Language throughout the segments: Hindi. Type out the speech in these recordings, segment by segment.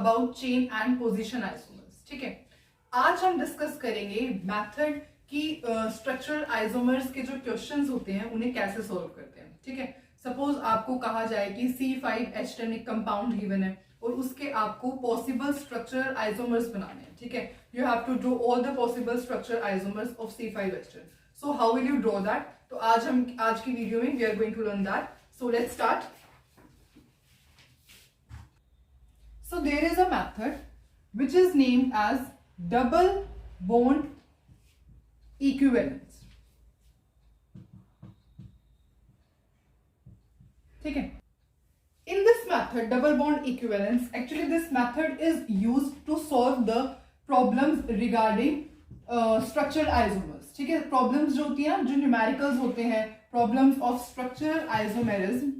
About chain and position isomers. ठीक है, आज हम डिस्कस करेंगे मेथड की स्ट्रक्चरल आइसोमर्स के जो क्वेश्चंस होते हैं उन्हें कैसे सॉल्व करते हैं। ठीक है, सपोज आपको कहा जाए कि C5H10 एक कंपाउंड गिवन है और उसके आपको पॉसिबल स्ट्रक्चरल आइसोमर्स बनाने हैं। ठीक है, you have to draw all the possible structural isomers of C5H10। So how will you draw that? तो आज की वीडियो में we are going to learn that. So let's start. So there is a method which is named as double bond equivalence. ठीक है, in this method double bond equivalence, actually this method is used to solve the problems regarding structural isomers. ठीक है, problems जो होती है, जो numericals होते हैं, problems of structural isomerism,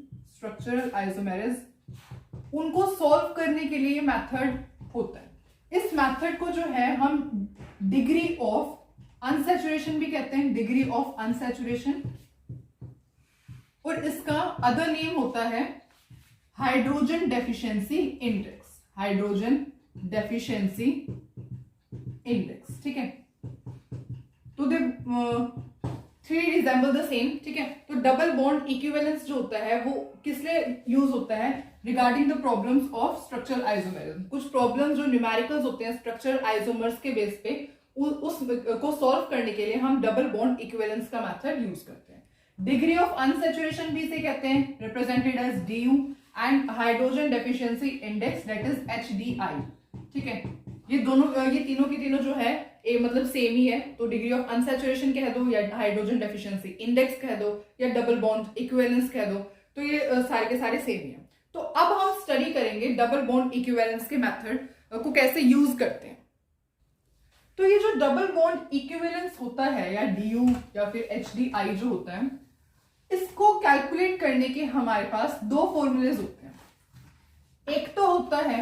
उनको सॉल्व करने के लिए मेथड होता है। इस मेथड को जो है हम डिग्री ऑफ अनसैचुरेशन भी कहते हैं, डिग्री ऑफ अनसैचुरेशन, और इसका अदर नेम होता है hydrogen deficiency index. Hydrogen deficiency index. ठीक है, तो दे थ्री रिजेंबल द सेम। ठीक है, तो डबल बॉन्ड इक्विवेलेंस जो होता है वो किस लिए यूज होता है? Regarding the problems of structural isomerism. कुछ प्रॉब्लम्स जो न्यूमेरिकल्स होते हैं स्ट्रक्चरल आइसोमर्स के बेस पे, उस को सॉल्व करने के लिए हम डबल बॉन्ड इक्विवेलेंस का मेथड यूज करते हैं। डिग्री ऑफ अनसैचुरेशन भी से कहते हैं, represented as DU, and hydrogen deficiency index that is HDI। ठीक है, ये तीनों की तीनों जो है मतलब सेम ही है। तो डिग्री ऑफ अनसैचुरेशन कह दो या हाइड्रोजन डेफिशिएंसी इंडेक्स कह दो या डबल बॉन्ड इक्विवेलेंस कह दो, तो ये सारे के सारे सेम ही है। तो अब हम स्टडी करेंगे डबल बॉन्ड इक्विवेलेंस के मेथड को कैसे यूज करते हैं। तो ये जो डबल बॉन्ड इक्विवेलेंस होता है या DU या फिर HDI जो होता है, इसको कैलकुलेट करने के हमारे पास दो फॉर्मूलेज होते हैं। एक तो होता है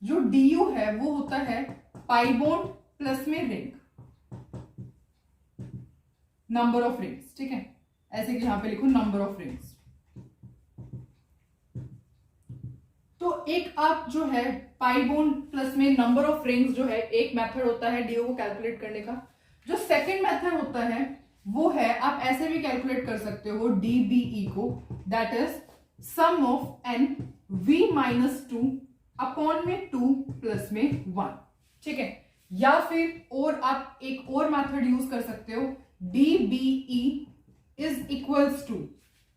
जो DU है वो होता है पाई बॉन्ड प्लस में रिंग, नंबर ऑफ रिंग्स। ठीक है, ऐसे कि यहां पे लिखो नंबर ऑफ रिंग्स। तो एक आप जो है पाई बॉन्ड प्लस में नंबर ऑफ रिंग्स जो है एक मेथड होता है DU को कैलकुलेट करने का। जो सेकंड मेथड होता है वो है, आप ऐसे भी कैलकुलेट कर सकते हो DBE को, that is sum of n v-2 upon में 2 प्लस में 1। ठीक है, या फिर और आप एक और मेथड यूज कर सकते हो, DBE is equals to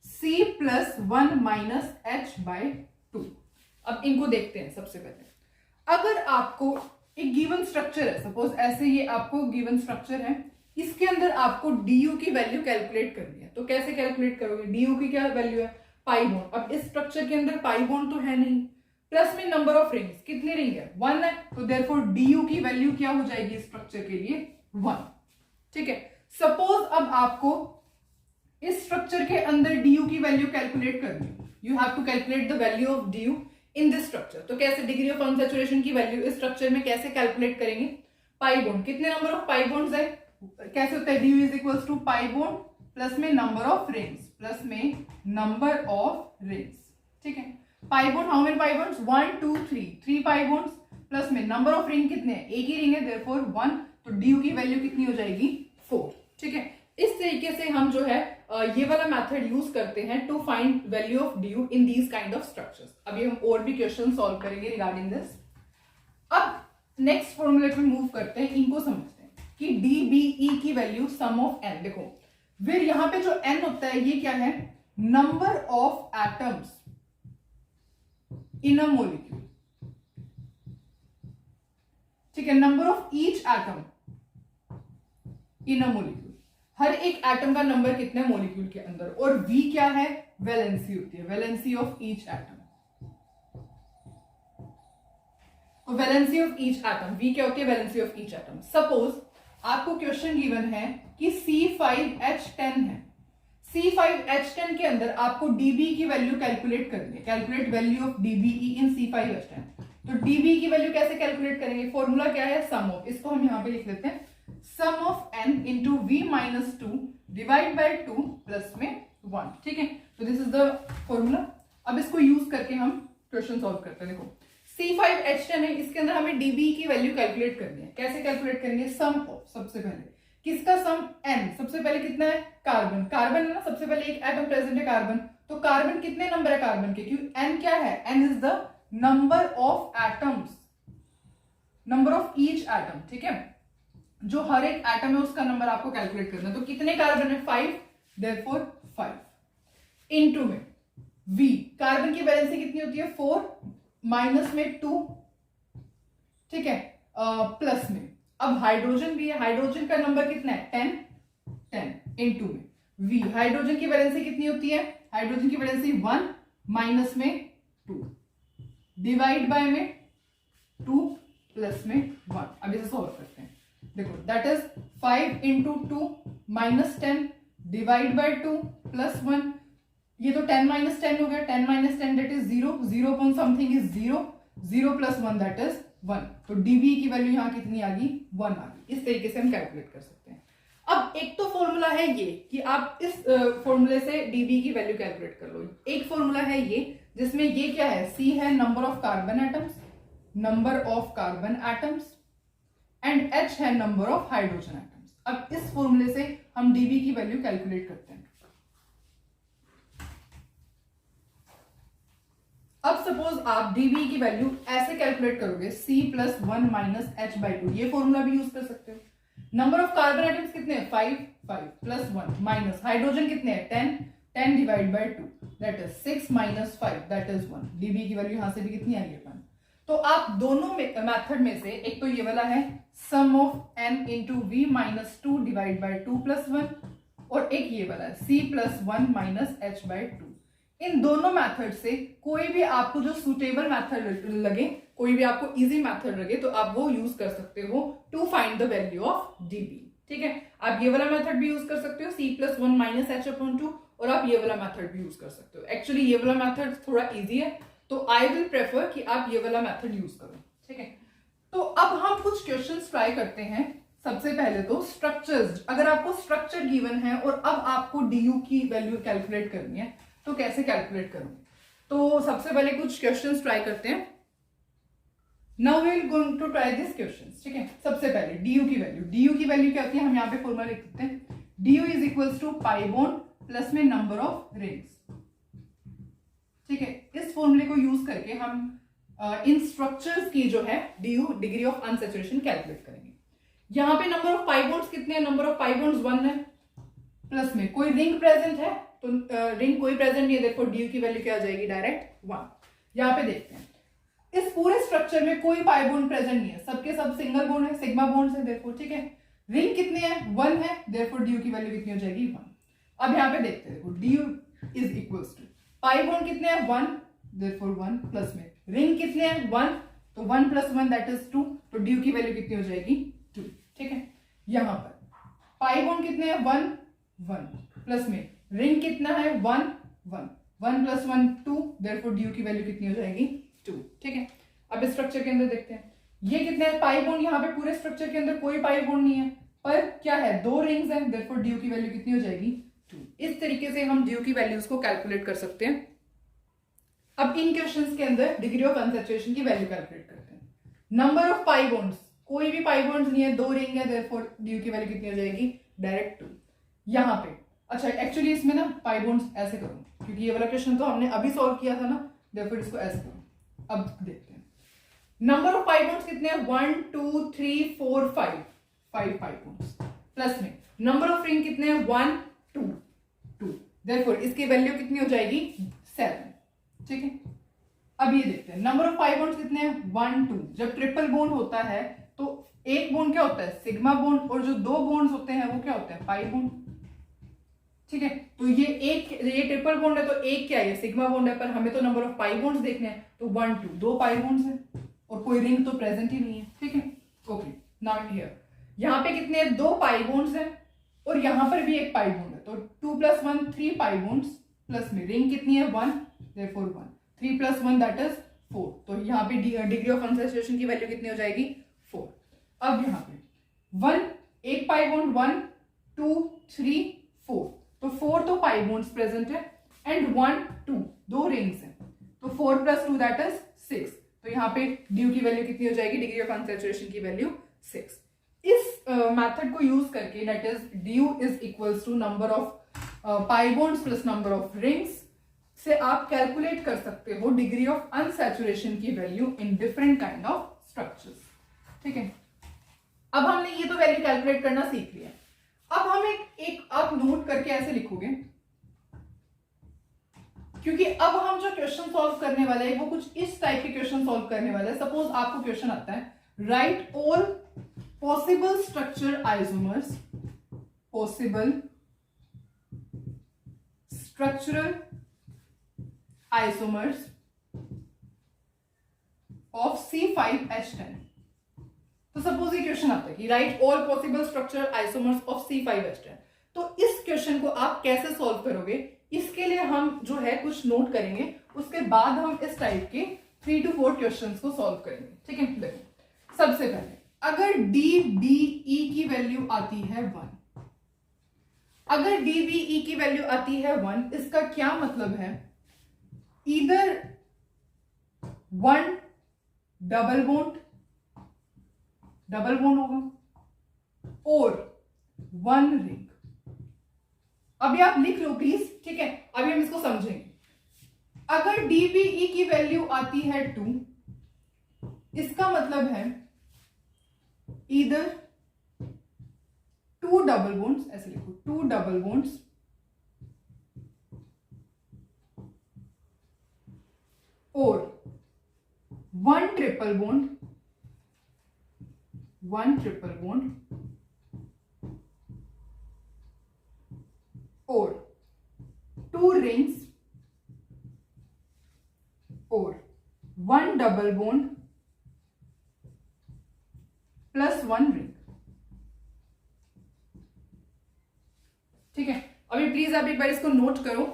C plus 1 minus h/2। अब इनको देखते हैं। सबसे पहले अगर आपको एक गिवन स्ट्रक्चर है, सपोज ऐसे ये आपको गिवन स्ट्रक्चर है, इसके अंदर आपको DU की वैल्यू कैलकुलेट करनी है, तो कैसे कैलकुलेट करोगे? DU की क्या वैल्यू है? Pi bond. अब इस स्ट्रक्चर के अंदर पाई बॉन्ड तो है नहीं, प्लस में नंबर ऑफ रिंग्स, कितने रिंग है? 1 है, तो देयरफॉर DU की वैल्यू क्या हो जाएगी स्ट्रक्चर के लिए? 1। ठीक है, सपोज अब आपको इस स्ट्रक्चर के अंदर DU की वैल्यू कैलकुलेट करनी है, you have to calculate the value of DU in this structure. तो कैसे डिग्री ऑफ अनसैचुरेशन की वैल्यू इस स्ट्रक्चर में कैसे कैलकुलेट करेंगे? पाई बॉन्ड, कितने नंबर ऑफ पाई बॉन्ड्स है? कैसे होता है? DU is equals to pi bond plus में नंबर ऑफ रिंग्स, प्लस में नंबर ऑफ रिंग्स। ठीक है, pi bond, how many pi bonds? 1 2 3, 3 pi bonds, plus में नंबर ऑफ रिंग कितने हैं? एक ही रिंग है, देयरफॉर 1, तो DU की वैल्यू कितनी हो जाएगी? 4। ठीक है, इस तरीके से हम जो है ये वाला मेथड यूज करते हैं to find value of DU in these kind of structures. अभी हम और भी क्वेश्चन सॉल्व करेंगे रिगार्डिंग दिस। अब नेक्स्ट फॉर्मूले पे मूव करते हैं, इनको समझते हैं कि DBE की वैल्यू सम ऑफ n। देखो फिर यहां पे जो n होता है ये क्या है? Number of atoms in a molecule. ठीक है, number of each atom in a molecule. हर एक एटम का नंबर कितना है मोलिक्यूल के अंदर, और V क्या है? वैलेंसी होती है, वैलेंसी ऑफ ईच एटम। तो valency of each atom, V क्या होती है? Valency of each atom. Suppose आपको क्वेश्चन गिवन है कि C5H10 है, C5H10 के अंदर आपको DB की वैल्यू कैलकुलेट करनी है। Calculate value of DBE in C5H10। तो DB की वैल्यू कैसे कैलकुलेट करेंगे? फॉर्मूला क्या है? सम ऑफ, इसको हम यहां पे लिख लेते हैं, sum of n into v-2 divide by 2 plus में 1। ठीक है, तो दिस इज द फॉर्मूला। अब इसको यूज करके हम क्वेश्चन सॉल्व करते हैं। देखो C5H10 है, इसके अंदर हमें डीबी की वैल्यू कैलकुलेट करनी है। कैसे कैलकुलेट करेंगे? सम ऑफ, सबसे पहले किसका सम? n। सबसे पहले कितना है? कार्बन। कार्बन है ना, सबसे पहले एक एटम प्रेजेंट है कार्बन, तो कार्बन कितने नंबर है कार्बन के? क्योंकि n क्या है? n is the number of atoms, number of each atom, ठीक है, जो हर एक एटम है उसका नंबर आपको कैलकुलेट करना है। तो कितने कार्बन है? 5, देयरफॉर 5 इनटू में v, कार्बन की वैलेंसी कितनी होती है? 4, माइनस में 2, ठीक है, प्लस में। अब हाइड्रोजन भी है, हाइड्रोजन का नंबर कितना है? 10 इनटू में v, हाइड्रोजन की वैलेंसी कितनी होती है? हाइड्रोजन की वैलेंसी 1, माइनस में 2, डिवाइड बाय में 2, प्लस में 1। अब इसे सॉल्व करते हैं। देखो, that is 5 into 2 minus 10 divide by 2 plus 1। ये तो 10 माइनस 10 हो गया, 10 minus 10 that is 0, 0 upon something is 0, 0 plus 1 that is 1। तो डीबी की वैल्यू यहां कितनी आ गई? 1 आ गई। इस तरीके से हम कैलकुलेट कर सकते हैं। अब एक तो फॉर्मूला है ये कि आप इस फॉर्मूले से डीबी की वैल्यू कैलकुलेट कर लो। एक फॉर्मूला है ये जिसमें ये क्या है? सी है number of carbon atoms, number of carbon atoms, and H है नंबर ऑफ हाइड्रोजन एटम्स। अब इस फॉर्मूले से हम डीबी की वैल्यू कैलकुलेट करते हैं। अब सपोज आप डीबी की वैल्यू ऐसे कैलकुलेट करोगे, C plus 1 minus H by 2, ये फॉर्मूला भी यूज कर सकते हो। नंबर ऑफ कार्बन एटम्स कितने हैं? 5, 5 प्लस 1 माइनस हाइड्रोजन कितने हैं? 10, 10 divide by 2 that is 6 minus 5 that is 1। DB की वैल्यू यहां से भी कितनी आएगी? 1। तो आप दोनों मेथड में से, एक तो ये वाला है sum of n into v minus 2 divide by 2 plus 1, और एक ये वाला है C plus 1 minus H by 2। इन दोनों मेथड से कोई भी आपको जो सुटेबल मेथड लगे, कोई भी आपको इजी मेथड लगे, तो आप वो यूज कर सकते हो to find the value of DB. ठीक है, आप ये वाला मेथड भी यूज कर सकते हो C plus 1 minus H upon 2, और आप ये वाला मेथड भी यूज कर सकते हो। एक्चुअली ये वाला मेथड थोड़ा इजी है, तो आई विल प्रेफर कि आप ये वाला मेथड यूज करो। ठीक है, तो अब हम कुछ क्वेश्चंस ट्राई करते हैं। सबसे पहले तो स्ट्रक्चर्स, अगर आपको स्ट्रक्चर गिवन है और अब आपको डीयू की वैल्यू कैलकुलेट करनी है, तो कैसे कैलकुलेट करोगे? तो सबसे पहले कुछ क्वेश्चंस ट्राई करते हैं। Now we will going to try this questions. ठीक है, सबसे पहले डीयू की वैल्यू, डीयू की वैल्यू क्या होती है? हम यहाँ पे फॉर्मूला लिख सकते हैं, DU is equals to pi bond plus में नंबर ऑफ रिंग्स। ठीक है, इस फॉर्मूले को यूज करके हम इन स्ट्रक्चर्स की जो है DU, degree of unsaturation, calculate करेंगे। यहाँ पे नंबर ऑफ पाई बॉन्ड्स कितने हैं? नंबर ऑफ पाई बॉन्ड्स 1 है, प्लस में कोई रिंग प्रेजेंट है, तो रिंग कोई प्रेजेंट नहीं है, देखो डीयू की वैल्यू क्या आ जाएगी? डायरेक्ट 1। यहाँ पे देखते हैं, इस पूरे स्ट्रक्चर में कोई पाई बॉन्ड प्रेजेंट नहीं है, सबके सब सिंगल बॉन्ड है, सिग्मा बॉन्ड है, देखो। ठीक है, रिंग कितने हैं? 1 है, देयरफॉर डीयू की वैल्यू कितनी हो जाएगी? 1। अब यहाँ पे देखते हैं, देखो DU is equals to pi bond कितने हैं? 1, देयरफॉर 1, प्लस में रिंग कितने हैं? 1, तो 1 प्लस 1 दैट इज 2, तो डीयू की वैल्यू कितनी हो जाएगी? 2। ठीक है, यहाँ पर पाई बॉन्ड कितने हैं? 1, 1, प्लस में रिंग कितना है? 1, 1, 1 प्लस 1 2, देयरफॉर डीयू की वैल्यू कितनी हो जाएगी? 2। ठीक है, अब स्ट्रक्चर के अंदर देखते हैं, ये कितने हैं? पाई बॉन्ड, यहाँ पे पूरे स्ट्रक्चर के अंदर कोई पाई बॉन्ड नहीं है, पर क्या है? 2 रिंग्स हैं, देयरफॉर डीयू की वैल्यू कितनी हो जाएगी? 2। इस तरीके से हम डीयू की वैल्यूज को कैलकुलेट कर सकते हैं। अब इन क्वेश्चंस के अंदर डिग्री ऑफ अनसैचुरेशन की वैल्यू कैलकुलेट करते हैं। नंबर ऑफ पाई बॉन्ड्स, कोई भी पाई बॉन्ड्स नहीं है, 2 रिंग है, देयरफॉर डीयू की वैल्यू कितनी हो जाएगी? डायरेक्ट 2। यहाँ पे अच्छा, एक्चुअली इसमें ना पाई बॉन्ड्स ऐसे करो, क्योंकि ये वाला क्वेश्चन तो हमने अभी सॉल्व किया था ना, देयरफॉर इसको ऐसे करो। अब देखते हैं, नंबर ऑफ पाई बॉन्ड्स कितने हैं? 1 2 3 4 5 5 पाई बॉन्ड्स, प्लस में नंबर ऑफ रिंग कितने हैं? 1 2 2, देयरफॉर इसकी वैल्यू कितनी हो जाएगी? 7। ठीक है, अब ये देखते हैं, नंबर ऑफ पाई बॉन्ड्स कितने हैं? 1 2। जब ट्रिपल बॉन्ड होता है तो एक बॉन्ड क्या होता है? सिग्मा बॉन्ड, और जो 2 बॉन्ड्स होते हैं वो क्या होते हैं? Pi bond. ठीक है, तो ये ट्रिपल बॉन्ड है, तो एक क्या है? सिग्मा बॉन्ड है, पर हमें तो नंबर ऑफ पाई बॉन्ड्स देखने हैं, तो 1 2 2 पाई बॉन्ड्स है, और कोई रिंग तो प्रेजेंट ही नहीं है। ठीक है, ओके, नाउ हियर यहाँ पे कितने हैं? 2 पाई बॉन्ड्स हैं, और यहाँ पर भी एक पाई बॉन्ड है, तो 2 प्लस 1 3 पाई बॉन्ड्स, प्लस में रिंग कितनी है? 1, देयरफॉर 1, 3 प्लस 1 दैट इज 4, तो यहाँ पे डिग्री ऑफ अनसैचुरेशन की वैल्यू कितनी हो जाएगी? 4। अब यहाँ पे 1 एक पाई बॉन्ड, 1 2 3 4, तो 4 तो पाई बॉन्ड्स प्रेजेंट है, एंड 1 2 2 रिंग्स हैं, तो 4 प्लस 2 दैट इज 6, तो यहाँ पे ड्यू की वैल्यू कितनी हो जाएगी, डिग्री ऑफ अनसैचुरेशन की वैल्यू 6। इस मेथड को यूज करके that is DU is equals to number of pi bonds plus number of rings से आप कैलकुलेट कर सकते हो डिग्री ऑफ अनसैचुरेशन की value in different kind of structures. ठीक है, अब हमने ये तो वैल्यू कैलकुलेट करना सीख लिया। अब हम एक आप नोट करके ऐसे लिखोगे, क्योंकि अब हम जो क्वेश्चन सॉल्व करने वाले हैं वो कुछ इस टाइप के क्वेश्चन सॉल्व करने वाले हैं। सपोज आपको क्वेश्चन आता है right all possible structure isomers, possible structural isomers of C5H10। तो सपोज ये क्वेश्चन आता है कि right all possible structural isomers of C5H10। तो इस क्वेश्चन को आप कैसे सॉल्व करोगे, इसके लिए हम जो है कुछ नोट करेंगे, उसके बाद हम इस टाइप के 3 to 4 क्वेश्चंस को सॉल्व करेंगे। ठीक है, देखो सबसे पहले अगर DBE की वैल्यू आती है 1, अगर DBE की वैल्यू आती है 1, इसका क्या मतलब है, ईदर 1 डबल बॉन्ड होगा और 1 रिंग। अभी आप लिख लो प्लीज, ठीक है, अभी हम इसको समझेंगे। अगर DBE की वैल्यू आती है 2, इसका मतलब है ईदर 2 डबल बॉन्ड्स, ऐसे लिखो 2 डबल बॉन्ड्स और 1 ट्रिपल बॉन्ड, 1 ट्रिपल बॉन्ड और 2 रिंग्स और 1 डबल बॉन्ड प्लस 1 रिंग। ठीक है, अभी प्लीज आप एक बार इसको नोट करो।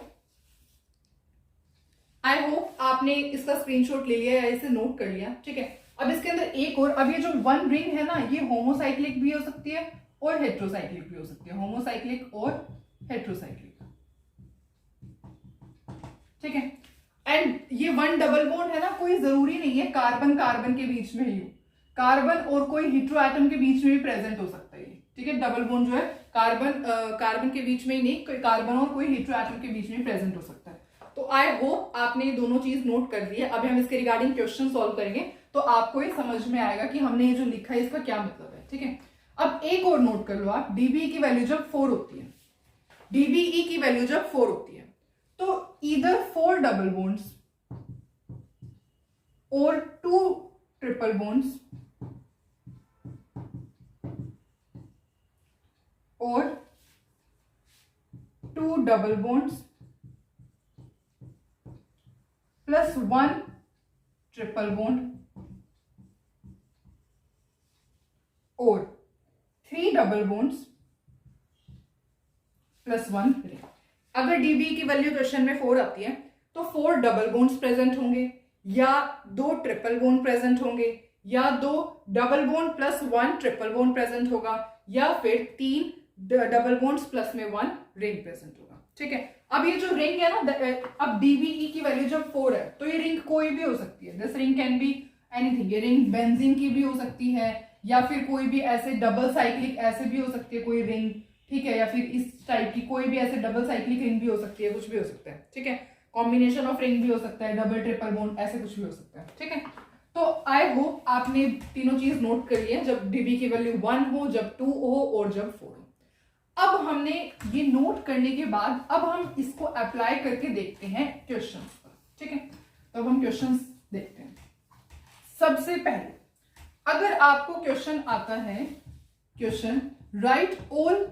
आई होप आपने इसका स्क्रीनशॉट ले लिया या इसे नोट कर लिया। ठीक है, अब इसके अंदर एक और, अब ये जो 1 रिंग है ना, ये होमोसाइक्लिक भी हो सकती है और हेट्रोसाइक्लिक भी हो सकती है, होमोसाइक्लिक और हेट्रोसाइक्लिक। ठीक है, एंड ये 1 डबल बॉन्ड है ना, कोई जरूरी नहीं है कार्बन कार्बन के बीच में ही हो, कार्बन और कोई हेट्रो एटम के बीच में भी प्रेजेंट हो सकता है। ठीक है, डबल बॉन्ड जो है कार्बन के बीच में ही नहीं, कोई कार्बन और कोई हेट्रो एटम के बीच में प्रेजेंट हो सकता है। तो आई होप आपने ये दोनों चीज नोट कर ली है। अभी हम इसके रिगार्डिंग क्वेश्चन सॉल्व करेंगे तो आपको ये समझ में आएगा कि हमने ये जो लिखा है इसका क्या मतलब है। ठीक है, अब एक और नोट कर लो आप, DBE की वैल्यू जब 4 होती है, DBE की वैल्यू जब 4 होती है तो ईदर 4 डबल बॉन्ड्स और 2 ट्रिपल बॉन्ड्स और 2 double bonds plus 1 triple bond और 3 डबल बॉन्ड्स प्लस 1 रिंग। अगर DBE की वैल्यू क्वेश्चन में 4 आती है तो 4 डबल बॉन्ड्स प्रेजेंट होंगे या 2 ट्रिपल बॉन्ड प्रेजेंट होंगे या 2 double bond plus 1 triple bond present होगा या फिर 3 डबल बॉन्ड्स प्लस में 1 रिंग प्रेजेंट होगा। ठीक है, अब ये जो रिंग है ना, अब DBE की वैल्यू जब 4 है तो ये रिंग कोई भी हो सकती है। This ring can be anything, ये रिंग बेंजीन की भी हो सकती है या फिर कोई भी ऐसे डबल साइक्लिक ऐसे भी हो सकती है कोई रिंग। ठीक है, या फिर इस टाइप की कोई भी ऐसे डबल साइक्लिक रिंग भी हो सकती है, कुछ भी हो सकता है। ठीक है, कॉम्बिनेशन ऑफ रिंग भी हो सकता है, डबल ट्रिपल बॉन्ड ऐसे कुछ भी हो सकता है। ठीक है, तो आई होप आपने तीनों चीज नोट कर ली है, जब DBE की वैल्यू 1 हो, जब 2 हो और जब 4 हो। अब हमने ये नोट करने के बाद अब हम इसको अप्लाई करके देखते हैं क्वेश्चंस पर। ठीक है, तो अब हम क्वेश्चंस देखते हैं। सबसे पहले अगर आपको क्वेश्चन आता है, question right all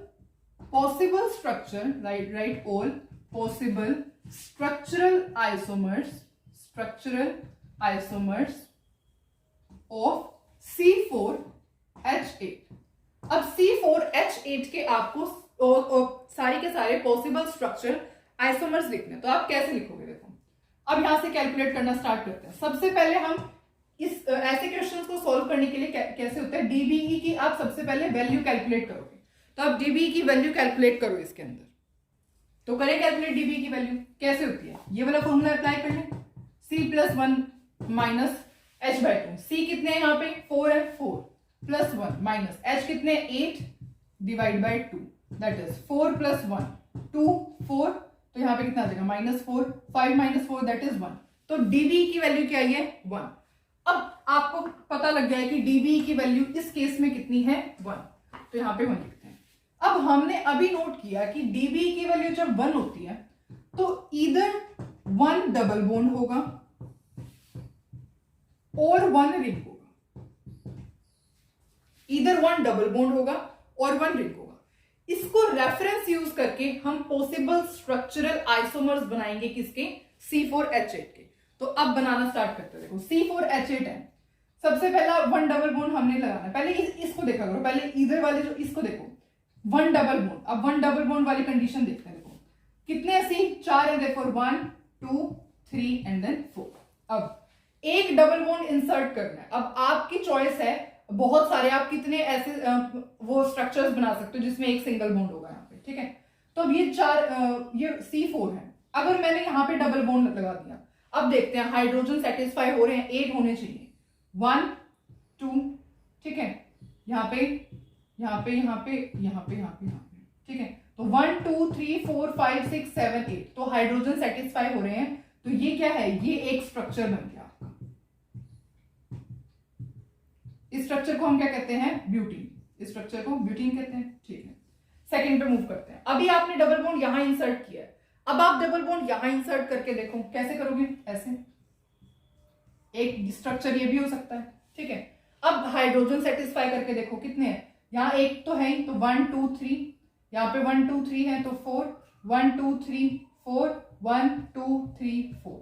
possible structure, right all possible structural isomers of C4H8। अब C4H8 के आपको सारे के सारे पॉसिबल स्ट्रक्चर आइसोमर्स लिखने, तो आप कैसे लिखोगे? देखो, अब यहां से कैलकुलेट करना स्टार्ट करते हैं। सबसे पहले हम इस ऐसे क्वेश्चंस को सॉल्व करने के लिए कैसे होता है, DBE की आप सबसे पहले वैल्यू कैलकुलेट करोगे। तो आप DBE की वैल्यू कैलकुलेट करो इसके अंदर, तो करें कैलकुलेट DBE की वैल्यू कैसे होती है, ये वाला फॉर्मूला अप्लाई कर लें, C+1 माइनस H/2। C कितने हैं यहाँ पे 4 है, 4 प्लस 1 माइनस H कितने 8 divide by 2 that is 4 plus 1 2 4, तो यहाँ पे कितना आ जाएगा -4, 5 माइनस 4 दैट इज 1। तो dB की वैल्यू क्या है 1। अब आपको पता लग गया है कि dB की वैल्यू इस केस में कितनी है 1, तो यहाँ पे 1 लिखते हैं। अब हमने अभी नोट किया कि dB की वैल्यू जब 1 होती है तो इधर 1 डबल बॉन्ड होगा और 1 रिंग होगा, इधर 1 डबल बॉन्ड होगा और 1 रिंग होगा। इसको रेफरेंस यूज करके हम पॉसिबल स्ट्रक्चरल आइसोमर्स बनाएंगे किसके C4H8 के। तो अब बनाना स्टार्ट करते हैं। देखो C4H8 है, सबसे पहला 1 डबल बॉन्ड हमने लगाना है। पहले इसको देखा करो, पहले इधर वाले जो इसको देखो 1 डबल बॉन्ड। अब 1 डबल बॉन्ड वाली कंडीशन देखते हैं। देखो कितने C 4 है, देखो 1 2 3 एंड देन 4। अब एक डबल बॉन्ड इंसर्ट करना है। अब आपकी चॉइस है, बहुत सारे आप कितने ऐसे वो स्ट्रक्चर्स बना सकते हो जिसमें एक सिंगल बॉन्ड होगा यहाँ पे, ठीक है। तो अब ये 4 ये C4 है। अगर मैंने यहाँ पे डबल बॉन्ड लगा दिया, अब देखते हैं हाइड्रोजन सेटिस्फाई हो रहे हैं, 8 होने चाहिए 1 2, ठीक है, यहाँ पे यहाँ पे यहाँ पे यहाँ पे यहाँ पे यहाँ पे, ठीक है। तो 1 2 3 4 5 6 7 8, तो हाइड्रोजन सेटिस्फाई हो रहे हैं। तो ये क्या है, ये एक स्ट्रक्चर बन गया आपका। इस स्ट्रक्चर को हम क्या कहते हैं, ब्यूटीन। इस स्ट्रक्चर को ब्यूटीन कहते हैं, ठीक है। सेकंड पे मूव करते हैं। अभी आपने डबल बॉन्ड यहां इंसर्ट किया है, अब आप डबल बॉन्ड यहां इंसर्ट करके देखो कैसे करोगे, ऐसे। एक स्ट्रक्चर ये भी हो सकता है, ठीक है। अब हाइड्रोजन सेटिस्फाई करके देखो कितने हैं, यहाँ एक तो है ही, तो 1 2 3, यहाँ पे 1 2 3 है तो 4 1 2 3 4 1 2 3 4,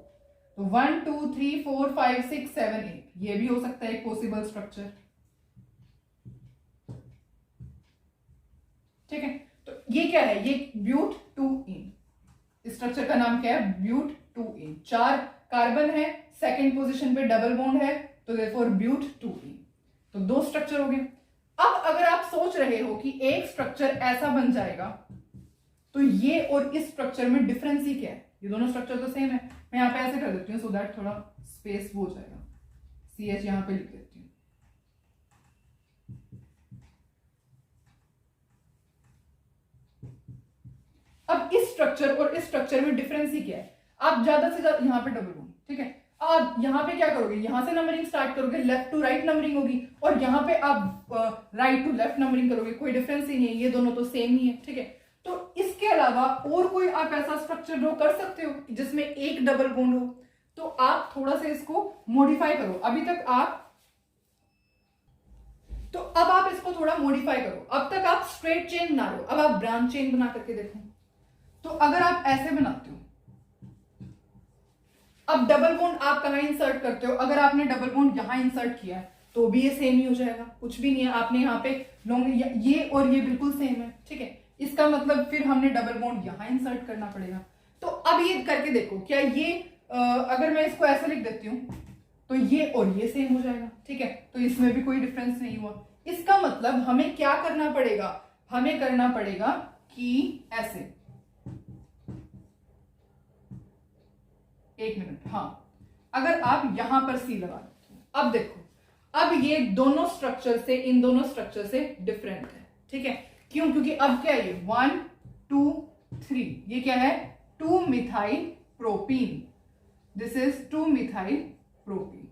तो 1 2 3 4 5 6 7 8, ये भी हो सकता है एक पॉसिबल स्ट्रक्चर, ठीक है। तो ये क्या है, ये ब्यूट 2इन। स्ट्रक्चर का नाम क्या है, ब्यूट 2इन। 4 कार्बन है, सेकंड पोजीशन पे डबल बॉन्ड है, तो देयरफॉर ब्यूट 2इन। तो 2 स्ट्रक्चर हो गए। अब अगर आप सोच रहे हो कि एक स्ट्रक्चर ऐसा बन जाएगा, तो ये और इस स्ट्रक्चर में डिफरेंस ही क्या है, ये दोनों स्ट्रक्चर तो सेम है। मैं यहाँ पे ऐसे कर देती हूँ सो दैट थोड़ा स्पेस हो जाएगा, CH यहाँ पे लिख देती हूँ। अब इस स्ट्रक्चर और इस स्ट्रक्चर में डिफरेंस ही क्या है, आप ज्यादा से ज्यादा यहाँ पे डबल बॉन्ड, ठीक है। आप यहाँ पे क्या करोगे, यहां से नंबरिंग स्टार्ट करोगे, लेफ्ट टू राइट नंबरिंग होगी, और यहाँ पे आप राइट टू लेफ्ट नंबरिंग करोगे, कोई डिफरेंस ही नहीं है, ये दोनों तो सेम ही है, ठीक है। तो इसके अलावा और कोई आप ऐसा स्ट्रक्चर ड्रॉ कर सकते हो जिसमें एक डबल बॉन्ड हो, तो आप थोड़ा सा इसको मॉडिफाई करो। अभी तक आप, तो अब आप इसको थोड़ा मॉडिफाई करो। अब तक आप स्ट्रेट चेन बना रहे हो, अब आप ब्रांच चेन बना करके देखो। तो अगर आप ऐसे बनाते हो, अब डबल बॉन्ड आप कहां इंसर्ट करते हो, अगर आपने डबल बॉन्ड यहां इंसर्ट किया है तो भी ये सेम ही हो जाएगा, कुछ भी नहीं है। आपने यहाँ पे लॉन्ग, ये और ये बिल्कुल सेम है, ठीक है। इसका मतलब फिर हमने डबल बॉन्ड यहां इंसर्ट करना पड़ेगा। तो अब ये करके देखो, क्या ये अगर मैं इसको ऐसे लिख देती हूँ तो ये और ये सेम हो जाएगा, ठीक है। तो इसमें भी कोई डिफरेंस नहीं हुआ। इसका मतलब हमें क्या करना पड़ेगा, हमें करना पड़ेगा कि ऐसे, एक मिनट, हाँ, अगर आप यहां पर C लगा देते हो, अब देखो, अब ये दोनों स्ट्रक्चर से, इन दोनों स्ट्रक्चर से डिफरेंट है, ठीक है। क्यों, क्योंकि अब क्या है, 1 2 3, ये क्या है, 2 methyl propene, this is 2 methyl propene,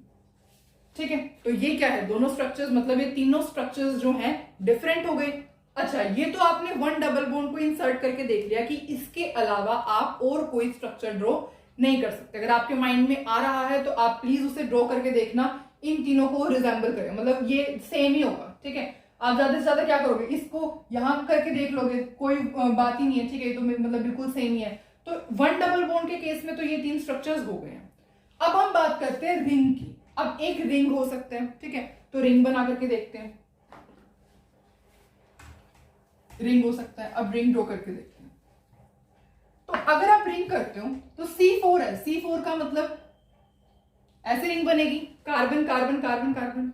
ठीक है। तो ये क्या है, दोनों स्ट्रक्चर्स, मतलब ये तीनों स्ट्रक्चर्स जो हैं डिफरेंट हो गए। अच्छा, ये तो आपने 1 डबल बॉन्ड को इंसर्ट करके देख लिया कि इसके अलावा आप और कोई स्ट्रक्चर ड्रॉ नहीं कर सकते। अगर आपके माइंड में आ रहा है तो आप प्लीज उसे ड्रॉ करके देखना, इन तीनों को रिजेंबल करें, मतलब ये सेम ही होगा, ठीक है। आप ज्यादा से ज्यादा क्या करोगे, इसको यहां करके देख लोगे, कोई बात ही नहीं है, ठीक है। तो मतलब बिल्कुल सेम ही है। तो 1 डबल बॉन्ड के केस में तो ये 3 स्ट्रक्चर्स हो गए हैं। अब हम बात करते हैं रिंग की। अब एक रिंग हो सकते हैं, ठीक है। तो रिंग बना करके देखते हैं, रिंग हो सकता है। अब रिंग ड्रॉ करके देखते हैं। तो अगर आप रिंग करते हो तो C4 है, C4 का मतलब ऐसे रिंग बनेगी, कार्बन कार्बन कार्बन कार्बन।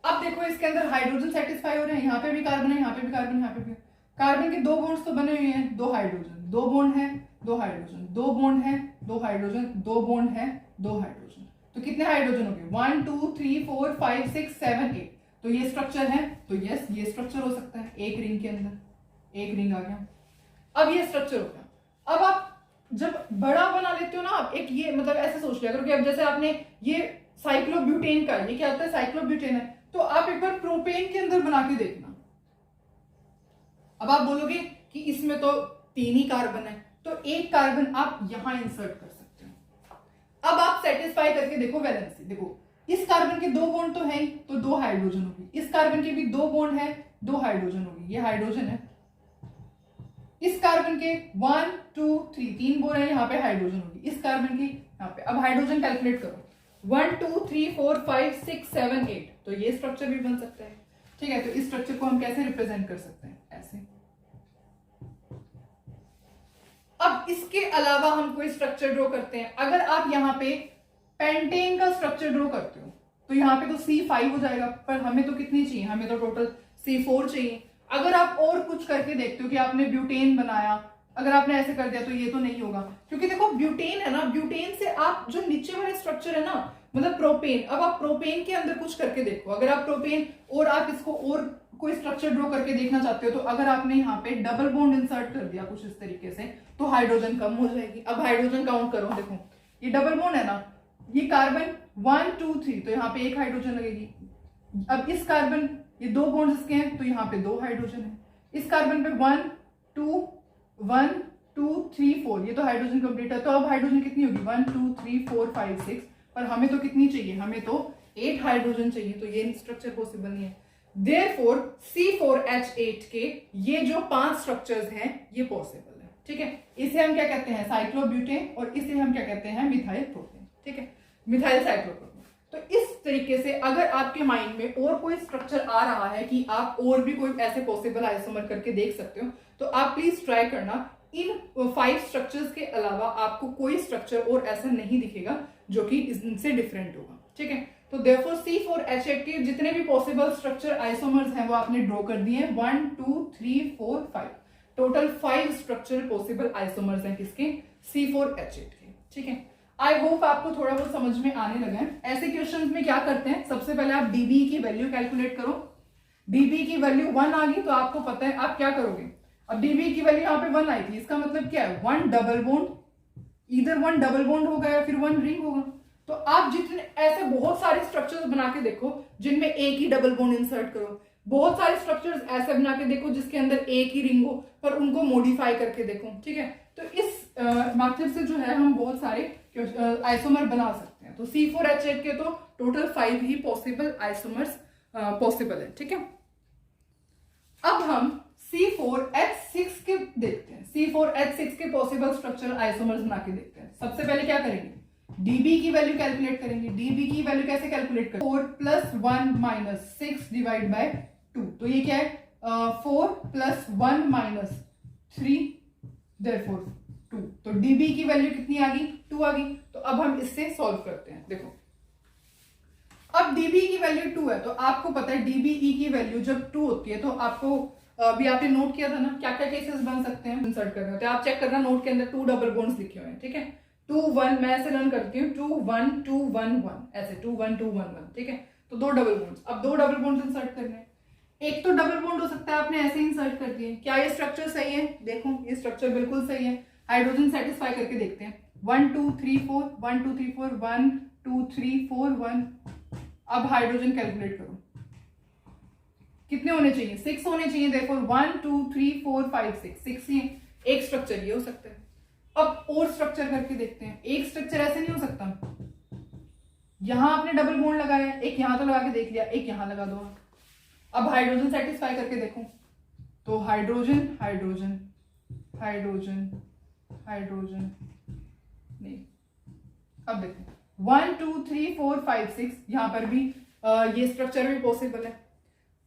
अब देखो इसके अंदर हाइड्रोजन सेटिस्फाई हो रहे हैं, यहाँ पे भी कार्बन है, यहाँ पे भी कार्बन, यहाँ पे भी कार्बन के 2 बॉन्ड्स तो बने हुए हैं, 2 हाइड्रोजन, 2 बॉन्ड है, 2 हाइड्रोजन, 2 बॉन्ड है, 2 हाइड्रोजन, 2 बॉन्ड है, 2 हाइड्रोजन। तो कितने हाइड्रोजन हो गए? 1 2 3 4 5 6 7 8। तो ये स्ट्रक्चर है, तो यस ये स्ट्रक्चर हो सकता है एक रिंग के अंदर, एक रिंग आ गया। अब ये स्ट्रक्चर हो गया। अब आप जब बड़ा बना लेते हो ना, आप एक ये मतलब ऐसे सोच लिया करो कि अब जैसे आपने ये साइक्लोब्यूटेन का, ये क्या होता है? साइक्लोब्यूटेन है। तो आप एक बार प्रोपेन के अंदर बना के देखना। अब आप बोलोगे कि इसमें तो 3 ही कार्बन है, तो एक कार्बन आप यहां इंसर्ट कर सकते हो। अब आप सेटिस्फाई करके देखो वैलेंसी। देखो इस कार्बन के 2 बॉन्ड तो है ही, तो 2 हाइड्रोजन होगी। इस कार्बन के भी 2 बॉन्ड है, 2 हाइड्रोजन होगी। ये हाइड्रोजन है। इस कार्बन के 1 2 3 3 बॉन्ड है, यहाँ पे हाइड्रोजन होगी। इस कार्बन की यहाँ पे। अब हाइड्रोजन कैलकुलेट करो। 1 2 3 4 5 6 7 8। तो ये स्ट्रक्चर भी बन सकता है। ठीक है, तो इस स्ट्रक्चर को हम कैसे रिप्रेजेंट कर सकते हैं? ऐसे। अब इसके अलावा हम कोई स्ट्रक्चर ड्रॉ करते हैं। अगर आप यहाँ पे पेंटेन का स्ट्रक्चर ड्रॉ करते हो तो यहाँ पे तो C5 हो जाएगा, पर हमें तो कितनी चाहिए? हमें तो टोटल C4 चाहिए। अगर आप और कुछ करके देखते हो कि आपने ब्यूटेन बनाया, अगर आपने ऐसे कर दिया तो ये तो नहीं होगा, क्योंकि देखो ब्यूटेन है ना, ब्यूटेन से आप जो नीचे वाले स्ट्रक्चर है ना, मतलब प्रोपेन, अब आप प्रोपेन के अंदर कुछ करके देखो। अगर आप प्रोपेन और आप इसको और कोई स्ट्रक्चर ड्रॉ करके देखना चाहते हो, तो अगर आपने यहाँ पे डबल बॉन्ड इंसर्ट कर दिया कुछ इस तरीके से, तो हाइड्रोजन कम हो जाएगी। अब हाइड्रोजन काउंट करो। देखो ये डबल बॉन्ड है ना, ये कार्बन 1 2 3, तो यहाँ पे एक हाइड्रोजन लगेगी। अब इस कार्बन, ये 2 बॉन्ड्स इसके हैं, तो यहाँ पे 2 हाइड्रोजन है। इस कार्बन पे 1 2 1 2 3 4, ये तो हाइड्रोजन कंप्लीट है। तो अब हाइड्रोजन कितनी होगी? 1 2 3 4 5 6। पर हमें तो कितनी चाहिए? हमें तो 8 हाइड्रोजन चाहिए। तो ये स्ट्रक्चर पॉसिबल नहीं है। देयरफॉर C4H8 के ये जो 5 स्ट्रक्चर्स हैं ये पॉसिबल है। ठीक है, इसे हम क्या कहते हैं? साइक्लोब्यूटेन, और इसे हम क्या कहते हैं? Methyl propane. ठीक है, मिथाइल साइक्लोप्रोपेन। तो इस तरीके से अगर आपके माइंड में और कोई स्ट्रक्चर आ रहा है कि आप और भी कोई ऐसे पॉसिबल आइसोमर करके देख सकते हो, तो आप प्लीज ट्राई करना। इन 5 स्ट्रक्चर्स के अलावा आपको कोई स्ट्रक्चर और ऐसा नहीं दिखेगा जो कि इनसे डिफरेंट होगा। ठीक है, तो देयरफॉर C4H8 के जितने भी पॉसिबल स्ट्रक्चर आइसोमर्स हैं वो आपने ड्रॉ कर दिए। 1 2 3 4 5, टोटल 5 स्ट्रक्चर पॉसिबल आइसोमर्स हैं किसके? C4H8 के। ठीक है, आई होप आपको थोड़ा बहुत समझ में आने लगा है। ऐसे क्वेश्चंस में क्या करते हैं? सबसे पहले आप डीबी की वैल्यू कैलकुलेट करो। डीबी की वैल्यू 1 आ गई तो आपको पता है आप क्या करोगे। अब डीबी की वैल्यू यहाँ पे 1 आई थी, इसका मतलब क्या है? 1 डबल बॉन्ड, इधर 1 डबल बॉन्ड होगा या फिर 1 रिंग होगा। तो आप जितने ऐसे बहुत सारे स्ट्रक्चर्स बना के देखो जिनमें एक ही डबल बॉन्ड इंसर्ट करो। बहुत सारे स्ट्रक्चर्स ऐसे बना के देखो जिसके अंदर एक ही रिंग हो, पर उनको मॉडिफाई करके देखो। ठीक है, तो इस मेथड से जो है हम बहुत सारे आइसोमर बना सकते हैं। तो C4H8 के तो टोटल 5 ही पॉसिबल आइसोमर्स पॉसिबल है। ठीक है, अब हम C4H6 के देखते हैं। C4H6 के पॉसिबल स्ट्रक्चरल आइसोमर्स बना के देखते हैं। सबसे पहले क्या करेंगे? डीबी की वैल्यू कैलकुलेट करेंगे। डीबी की वैल्यू कैसे कैलकुलेट करेंगे? 4 + 1 - 6 / 2। तो ये क्या है? 4 + 1 - 3, देयरफॉर 2। तो डीबी की वैल्यू कितनी आ गई? 2 आ गई। तो अब हम इससे सॉल्व करते हैं। देखो अब डीबी की वैल्यू 2 है, तो आपको पता है डीबीई की वैल्यू जब 2 होती है तो आपको अभी आपने नोट किया था ना क्या क्या केसेस बन सकते हैं इंसर्ट करने होते हैं। आप चेक करना नोट के अंदर 2 डबल बॉन्ड्स लिखे हुए हैं। ठीक है, 2 1, मैं ऐसे रन करती हूँ 2 1 2 1 1, ऐसे 2 1 2 1 1। ठीक है, तो 2 डबल बॉन्ड्स। अब 2 डबल बॉन्ड्स इंसर्ट करने हैं। एक तो डबल बॉन्ड हो सकता है आपने ऐसे इंसर्ट कर दिए। क्या ये स्ट्रक्चर सही है? देखो ये स्ट्रक्चर बिल्कुल सही है। हाइड्रोजन सेटिस्फाई करके देखते हैं। 1 2 3 4 1 2 3 4 1 2 3 4 1। अब हाइड्रोजन कैलकुलेट करो, कितने होने चाहिए? 6 होने चाहिए। देखो 1 2 3 4 5 6 ही है। एक स्ट्रक्चर ये हो सकता है। अब और स्ट्रक्चर करके देखते हैं। एक स्ट्रक्चर ऐसे नहीं हो सकता, यहां आपने डबल बॉन्ड लगाया, एक यहां तो लगा के देख लिया, एक यहां लगा दो। अब हाइड्रोजन सेटिस्फाई करके देखो, तो हाइड्रोजन हाइड्रोजन हाइड्रोजन हाइड्रोजन नहीं। अब देखो 1 2 3 4 5 6, यहां पर भी ये स्ट्रक्चर भी पॉसिबल है।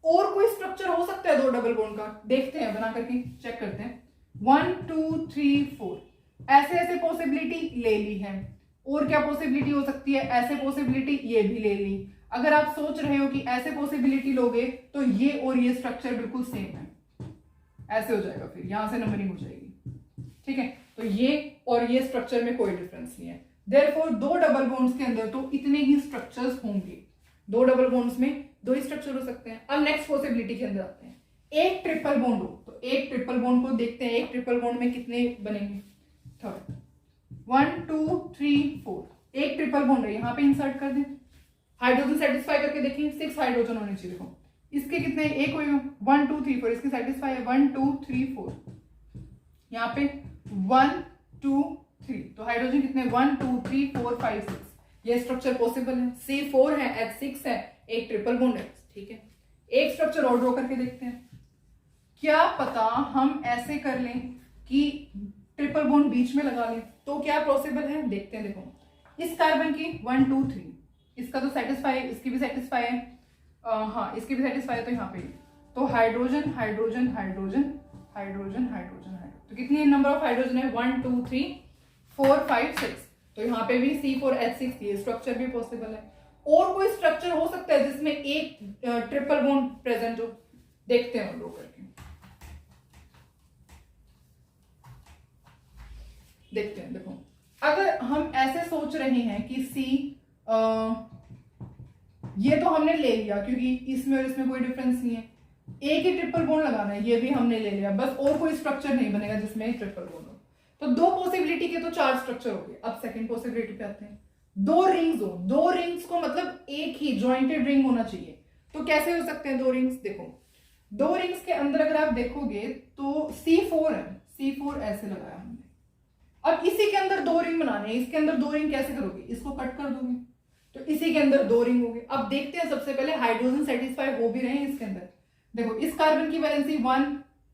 और कोई स्ट्रक्चर हो सकता है 2 डबल बॉन्ड का? देखते हैं, बना करके चेक करते हैं। 1 2 3 4, ऐसे ऐसे पॉसिबिलिटी ले ली है। और क्या पॉसिबिलिटी हो सकती है? ऐसे पॉसिबिलिटी ये भी ले ली। अगर आप सोच रहे हो कि ऐसे पॉसिबिलिटी लोगे तो ये और ये स्ट्रक्चर बिल्कुल सेम है, ऐसे हो जाएगा, फिर यहां से नंबरिंग हो जाएगी। ठीक है, तो ये और ये स्ट्रक्चर में कोई डिफरेंस नहीं है। देयरफॉर दो डबल बॉन्ड्स के अंदर तो इतने ही स्ट्रक्चर्स होंगे, दो डबल बॉन्ड्स में दो ही स्ट्रक्चर हो सकते हैं। अब नेक्स्ट पॉसिबिलिटी के अंदर आते हैं, एक ट्रिपल बॉन्ड हो, तो एक ट्रिपल बॉन्ड को देखते हैं, एक ट्रिपल बॉन्ड में कितने बनेंगे, थर्ड, 1 2 3 4, एक ट्रिपल बॉन्ड है, यहाँ पे इंसर्ट कर दें, हाइड्रोजन सेटिस्फाई करके देखें, 6 हाइड्रोजन होने चाहिए। देखो इसके कितने, एक हुए 1 2 3 4, इसके सेटिस्फाई है 1 2 3 4, यहाँ पे 1 2 3, तो हाइड्रोजन कितने 1 2 3 4 5 6, ये स्ट्रक्चर पॉसिबल है। C4 है, H6 है, एक ट्रिपल बॉन्ड है, ठीक है। एक स्ट्रक्चर और ड्रॉ करके देखते हैं, क्या पता हम ऐसे कर लें कि ट्रिपल बॉन्ड बीच में लगा लें, तो क्या पॉसिबल है, देखते हैं। देखो इस कार्बन की 1 2 3, इसका तो सेटिस्फाई है, इसकी भी सेटिस्फाई है, हाँ इसकी भी सेटिस्फाई है, तो यहाँ पे तो hydrogen hydrogen hydrogen hydrogen hydrogen hydrogen, तो कितनी नंबर ऑफ हाइड्रोजन है 1 2 3 4 5 6, तो यहाँ पे भी C4H6 ये स्ट्रक्चर भी पॉसिबल है। और कोई स्ट्रक्चर हो सकता है जिसमें एक ट्रिपल बॉन्ड प्रेजेंट हो, देखते हैं ड्रॉ करके, देखते हैं। देखो अगर हम ऐसे सोच रहे हैं कि ये तो हमने ले लिया क्योंकि इसमें और इसमें कोई डिफरेंस नहीं है, एक ही ट्रिपल बॉन्ड लगाना है, ये भी हमने ले लिया, बस और कोई स्ट्रक्चर नहीं बनेगा जिसमें ट्रिपल बॉन्ड हो, तो दो पॉसिबिलिटी के तो 4 स्ट्रक्चर हो गए। अब सेकंड पॉसिबिलिटी पे आते हैं, दो रिंग्स हो, दो रिंग्स को मतलब एक ही जॉइंटेड रिंग होना चाहिए, तो कैसे हो सकते हैं दो रिंग्स, देखो दो रिंग्स के अंदर अगर आप देखोगे तो C4 है, C4 ऐसे लगाया हमने, अब इसी के अंदर दो रिंग बनाने हैं, इसके अंदर दो रिंग कैसे करोगे, इसको कट कर दोगे, तो इसी के अंदर दो रिंग हो गए। अब देखते हैं, सबसे पहले हाइड्रोजन सेटिस्फाई हो भी रहे हैं इसके अंदर, देखो इस कार्बन की वैलेंसी 1,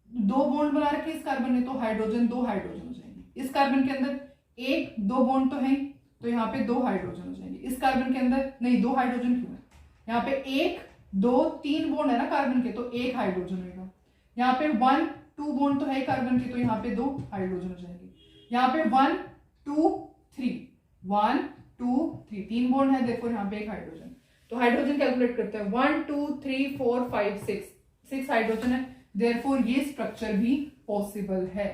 दो बॉन्ड बना रखे इस कार्बन ने, तो हाइड्रोजन दो हाइड्रोजन हो जाएंगे, इस कार्बन के अंदर एक दो बॉन्ड तो है, तो यहाँ पे दो हाइड्रोजन हो जाएंगे, इस कार्बन के अंदर नहीं, दो हाइड्रोजन क्यों है, यहाँ पे एक दो तीन बॉन्ड है ना कार्बन के, तो एक हाइड्रोजन होगा, यहाँ पे 1 2 बॉन्ड तो है कार्बन के, तो यहाँ पे दो हाइड्रोजन हो जाएंगे, यहाँ पे 1 2 3 1 2 3, तीन बॉन्ड है, देखो यहाँ पे एक हाइड्रोजन, तो हाइड्रोजन कैलकुलेट करते हैं 1 2 3 4 5 6 हाइड्रोजन है, देयरफॉर ये स्ट्रक्चर भी पॉसिबल है,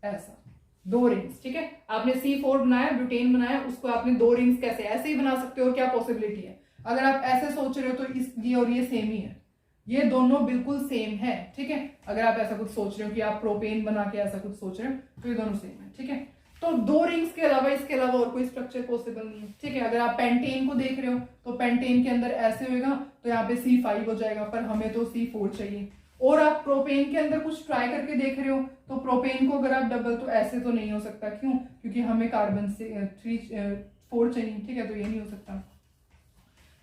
ऐसा दो रिंग्स, ठीक है। आपने C4 बनाया, ब्यूटेन बनाया, उसको आपने दो रिंग्स कैसे ऐसे ही बना सकते हो, क्या पॉसिबिलिटी है, अगर आप ऐसे सोच रहे हो तो इस ये और ये सेम ही है, ये दोनों बिल्कुल सेम है, ठीक है। अगर आप ऐसा कुछ सोच रहे हो कि आप प्रोपेन बना के ऐसा कुछ सोच रहे हो, तो ये दोनों सेम है, ठीक है। तो दो रिंग्स के अलावा इसके अलावा और कोई स्ट्रक्चर पॉसिबल नहीं है, ठीक है। अगर आप पेंटेन को देख रहे हो तो पेंटेन के अंदर ऐसे होगा, तो यहाँ पे C5 हो जाएगा, पर हमें तो C4 चाहिए। और आप प्रोपेन के अंदर कुछ ट्राई करके देख रहे हो, तो प्रोपेन को अगर आप डबल, तो ऐसे तो नहीं हो सकता, क्यों, क्योंकि हमें कार्बन से 4 चाहिए, ठीक है, तो ये नहीं हो सकता।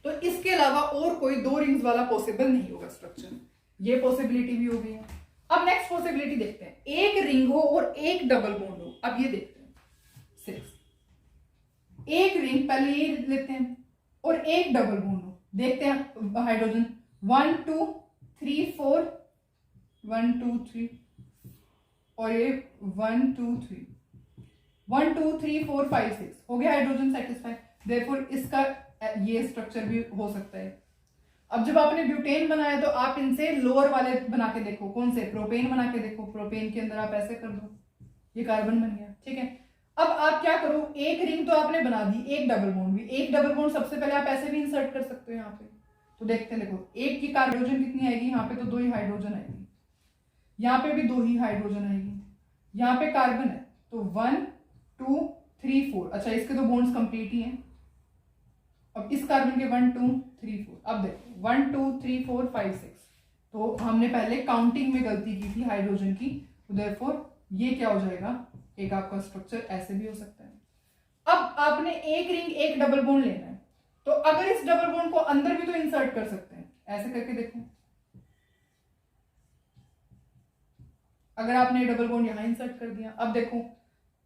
तो इसके अलावा और कोई दो रिंग्स वाला पॉसिबल नहीं होगा स्ट्रक्चर, ये पॉसिबिलिटी भी हो गई है। अब नेक्स्ट पॉसिबिलिटी देखते हैं, एक रिंग हो और एक डबल बॉन्ड हो। अब ये देखते हैं 6, एक रिंग पहले ये लेते हैं और एक डबल बॉन्ड हो, देखते हैं हाइड्रोजन 1 2 3 4 1 2 3, और ये 1 2 3 1 2 3 4 5 6 हो गया हाइड्रोजन सेटिस्फाई, देयरफॉर इसका ये स्ट्रक्चर भी हो सकता है। अब जब आपने ब्यूटेन बनाया तो आप इनसे लोअर वाले बना के देखो, कौन से, प्रोपेन बना के देखो, प्रोपेन के अंदर आप ऐसे कर दो, ये कार्बन बन गया, ठीक है। अब आप क्या करो, एक रिंग तो आपने बना दी, एक डबल बॉन्ड भी, एक डबल बॉन्ड सबसे पहले आप ऐसे भी इंसर्ट कर सकते हो यहाँ पे, तो देखते हैं, देखो एक की हाइड्रोजन कितनी आएगी, यहाँ पे तो दो ही हाइड्रोजन आएगी, यहाँ पे भी दो ही हाइड्रोजन आएगी, यहाँ पे कार्बन है तो 1 2 3 4, अच्छा इसके तो बॉन्ड्स कंप्लीट ही हैं। अब इस कार्बन के 1 2 3 4, अब देखो 1 2 3 4 5 6, तो हमने पहले काउंटिंग में गलती की थी हाइड्रोजन की, तो देयरफॉर ये क्या हो जाएगा, एक आपका स्ट्रक्चर ऐसे भी हो सकता है। अब आपने एक रिंग एक डबल बॉन्ड लेना है, तो अगर इस डबल बॉन्ड को अंदर भी तो इंसर्ट कर सकते हैं, ऐसे करके देखो, अगर आपने डबल बॉन्ड यहां इंसर्ट कर दिया, अब देखो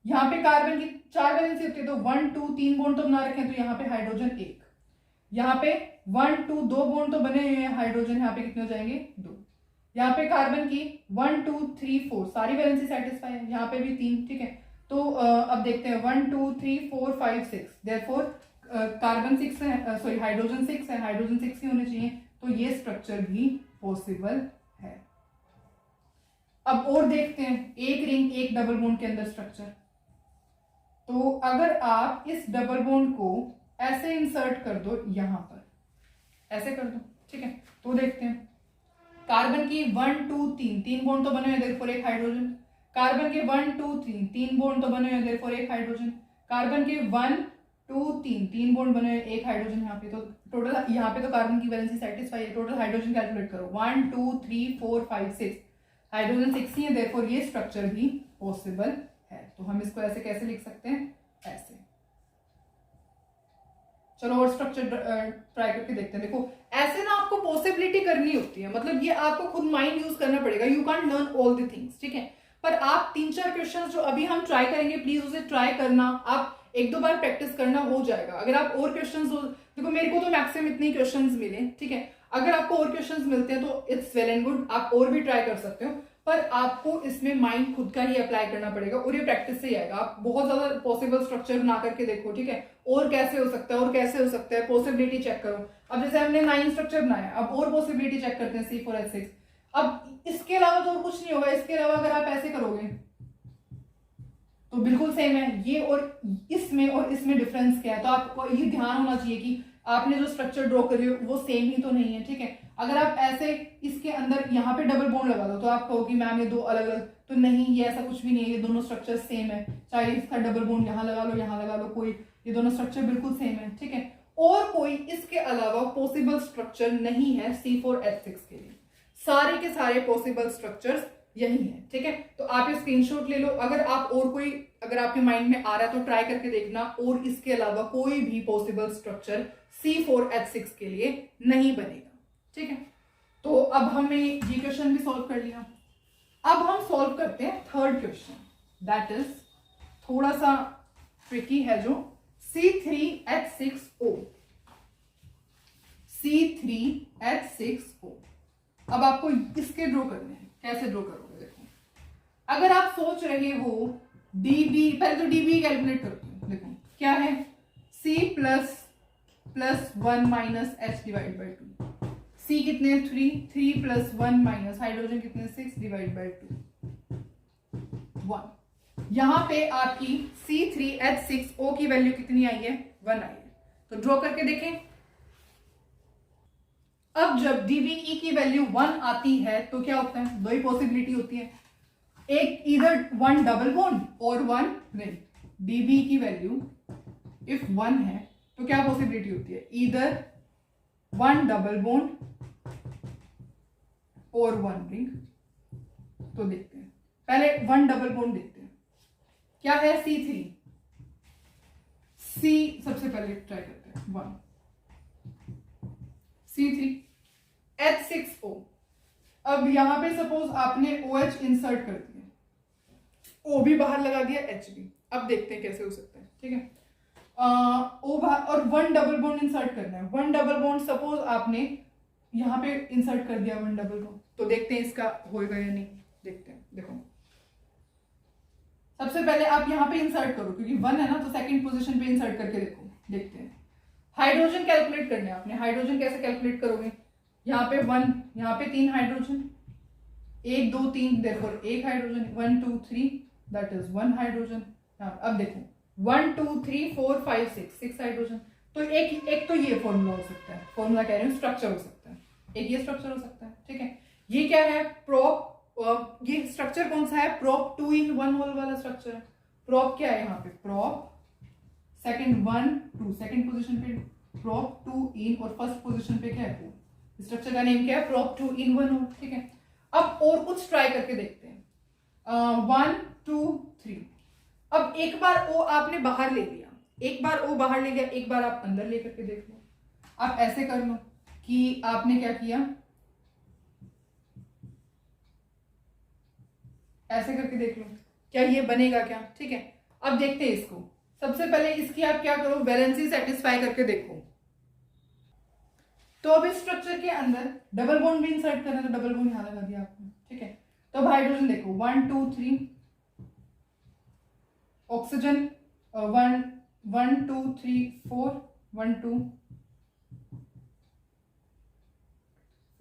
यहाँ पे कार्बन की 4 वैलेंसी होती है, तो 1 2 3 बॉन्ड तो बना रखे हैं, तो यहाँ पे हाइड्रोजन 1, यहाँ पे 1 2 2 बॉन्ड तो बने हुए हैं, हाइड्रोजन यहाँ पे कितने हो जाएंगे 2, यहाँ पे कार्बन की 1 2 3 4 सारी वैलेंसी सेटिस्फाई है, यहाँ पे भी 3, ठीक है। तो अब देखते हैं 1 2 3 4 5 6, देयरफॉर कार्बन 6 है, सॉरी हाइड्रोजन 6 है, हाइड्रोजन 6 ही होने चाहिए, तो ये स्ट्रक्चर भी पॉसिबल है। अब और देखते हैं, एक रिंग एक डबल बॉन्ड के अंदर स्ट्रक्चर, तो अगर आप इस डबल बॉन्ड को ऐसे इंसर्ट कर दो, यहां पर ऐसे कर दो, ठीक है, तो देखते हैं कार्बन की 1 2 3 तीन बॉन्ड तो बने हुए, देयरफॉर एक हाइड्रोजन। कार्बन के 1 2 3 तीन बॉन्ड तो बने हुए, देयरफॉर एक हाइड्रोजन। कार्बन के 1 2 3 तीन बॉन्ड बने हुए, एक हाइड्रोजन। यहाँ पे तो टोटल, यहाँ पे तो कार्बन की वैलेंसी सेटिस्फाई है। टोटल हाइड्रोजन कैलकुलेट करो, 1 2 3 4 5 6 हाइड्रोजन 6 ही है, देयरफॉर ये स्ट्रक्चर भी पॉसिबल है। तो हम इसको ऐसे कैसे लिख सकते हैं, ऐसे। चलो और स्ट्रक्चर ट्राई करके देखते हैं। देखो ऐसे ना आपको पॉसिबिलिटी करनी होती है, मतलब ये आपको खुद माइंड यूज करना पड़ेगा। You can learn all the things, ठीक है, पर आप 3-4 क्वेश्चंस जो अभी हम ट्राई करेंगे, प्लीज उसे ट्राई करना। आप 1-2 बार प्रैक्टिस करना, हो जाएगा। अगर आप और क्वेश्चंस देखो मेरे को तो मैक्सिमम इतने क्वेश्चंस मिले, ठीक है, अगर आपको और क्वेश्चंस मिलते हैं तो इट्स वेल एंड गुड, आप और भी ट्राई कर सकते हो, पर आपको इसमें माइंड खुद का ही अप्लाई करना पड़ेगा और ये प्रैक्टिस से ही आएगा। आप बहुत ज्यादा पॉसिबल स्ट्रक्चर बना करके देखो, ठीक है, और कैसे हो सकता है, और कैसे हो सकता है, पॉसिबिलिटी चेक करो। अब जैसे हमने 9 स्ट्रक्चर बनाया, अब और पॉसिबिलिटी चेक करते हैं C4H6। अब इसके अलावा तो और कुछ नहीं होगा। इसके अलावा अगर आप ऐसे करोगे तो बिल्कुल सेम है। ये और इसमें डिफरेंस क्या है, तो आपको ये ध्यान होना चाहिए कि आपने जो स्ट्रक्चर ड्रॉ करी हो वो सेम ही तो नहीं है, ठीक है। अगर आप ऐसे इसके अंदर यहाँ पे डबल बॉन्ड लगा दो तो आप कहो कि मैम ये दो अलग अलग, तो नहीं, ये ऐसा कुछ भी नहीं है, ये दोनों स्ट्रक्चर सेम है। चाहे इसका डबल बॉन्ड यहाँ लगा लो, यहाँ लगा लो, कोई, ये दोनों स्ट्रक्चर बिल्कुल सेम है, ठीक है। और कोई इसके अलावा पॉसिबल स्ट्रक्चर नहीं है C4H6 के लिए। सारे के सारे पॉसिबल स्ट्रक्चर्स यही है, ठीक है। तो आप ये स्क्रीनशॉट ले लो। अगर आप और कोई, अगर आपके माइंड में आ रहा है तो ट्राई करके देखना। और इसके अलावा कोई भी पॉसिबल स्ट्रक्चर C4H6 के लिए नहीं बनेगा, ठीक है। तो अब हमने ये क्वेश्चन भी सॉल्व कर लिया। अब हम सॉल्व करते हैं थर्ड क्वेश्चन, दैट इज थोड़ा सा ट्रिकी है, जो C3H6O। C3H6O। अब आपको इसके ड्रॉ करने हैं। कैसे ड्रॉ करोगे, देखो अगर आप सोच रहे हो डीबी, पहले तो डीबी कैलकुलेट करते हैं। देखो क्या है, C plus 1 minus H divide by 2। C कितने 3 प्लस 1 माइनस हाइड्रोजन कितने 6 डिवाइड बाई 2 1। यहां पे आपकी C3H6O की वैल्यू कितनी आई है, 1 आई है। तो ड्रॉ करके देखें। अब जब DBE की वैल्यू 1 आती है तो क्या होता है, दो ही पॉसिबिलिटी होती है, एक इधर 1 डबल बॉन्ड और 1 रिंग। DBE की वैल्यू इफ 1 है तो क्या पॉसिबिलिटी होती है, इधर 1 डबल बॉन्ड और 1 रिंग। तो देखते हैं, पहले 1 डबल बॉन्ड देखते हैं क्या है, C3। C सबसे पहले ट्राई करते हैं, 1 C3H6O। अब यहां पे सपोज आपने OH इंसर्ट कर दिया, O भी बाहर लगा दिया, H भी। अब देखते हैं कैसे हो सकता है, ठीक है। O बाहर और 1 डबल बॉन्ड इंसर्ट करना है। 1 डबल बॉन्ड सपोज आपने यहां पे इंसर्ट कर दिया 1 डबल बॉन्ड, तो देखते हैं इसका होएगा या नहीं। देखते हैं, देखो सबसे पहले आप यहां पे इंसर्ट करो, क्योंकि 1 है ना, तो सेकंड पोजीशन पे इंसर्ट करके देखो। देखते हैं, हाइड्रोजन कैलकुलेट करने हैं आपने। हाइड्रोजन कैसे कैलकुलेट करोगे, यहाँ पे 1, यहाँ पे 3 हाइड्रोजन, 1 2 3, देयरफॉर एक हाइड्रोजन, 1 2 3 दैट इज 1 हाइड्रोजन। अब देखो 1 2 3 4 5 6 हाइड्रोजन। तो एक तो ये फॉर्मूला हो सकता है, फॉर्मूला कह रहे हैं, स्ट्रक्चर हो सकता है, एक ये स्ट्रक्चर हो सकता है, ठीक है। ये क्या है, प्रोप, ये स्ट्रक्चर कौन सा है, प्रोप 2 in 1 होल वाला स्ट्रक्चर है। प्रोप क्या है यहाँ पे, प्रोप सेकंड 1 2, सेकंड पोजीशन पे प्रोप 2 in, और फर्स्ट पोजीशन पे क्या है, स्ट्रक्चर का नेम क्या है, प्रोप 2 in 1 हो, ठीक है। अब और कुछ ट्राई करके देखते हैं, 1 2 3। अब एक बार O आपने बाहर ले लिया, एक बार O बाहर ले लिया, एक बार आप अंदर लेकर के देख लो। आप ऐसे कर लो कि आपने क्या किया, ऐसे करके देख लो क्या ये बनेगा क्या, ठीक है। अब देखते हैं इसको। सबसे पहले इसकी आप क्या करो, वैलेंसी सेटिस्फाई करके देखो। तो अब इस स्ट्रक्चर के अंदर डबल बॉन्ड भी इंसर्ट करना है, तो डबल बॉन्ड यहां लगा दिया आपने, ठीक है। तो अब हाइड्रोजन देखो 1 2 3, ऑक्सीजन 1 2 3 4 1 2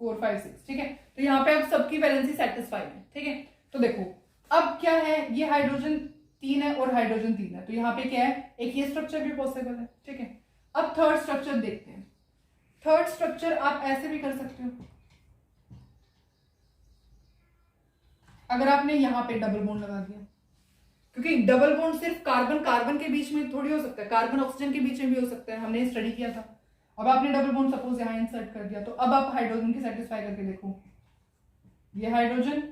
4 5 6, ठीक है। तो यहाँ पे अब सबकी वैलेंसी सेटिस्फाई है, ठीक है। तो देखो अब क्या है, ये हाइड्रोजन 3 है और हाइड्रोजन 3 है, तो यहाँ पे क्या है, एक ये स्ट्रक्चर भी पॉसिबल है। ठीक है, अब थर्ड स्ट्रक्चर देखते हैं। थर्ड स्ट्रक्चर आप ऐसे भी कर सकते हो, अगर आपने यहाँ पे डबल बॉन्ड लगा दिया, क्योंकि डबल बॉन्ड सिर्फ कार्बन कार्बन के बीच में थोड़ी हो सकता है, कार्बन ऑक्सीजन के बीच में भी हो सकता है, हमने स्टडी किया था। अब आपने डबल बॉन्ड सपोज यहाँ इंसर्ट कर दिया, तो अब आप हाइड्रोजन की सेटिस्फाई करके देखो, ये हाइड्रोजन,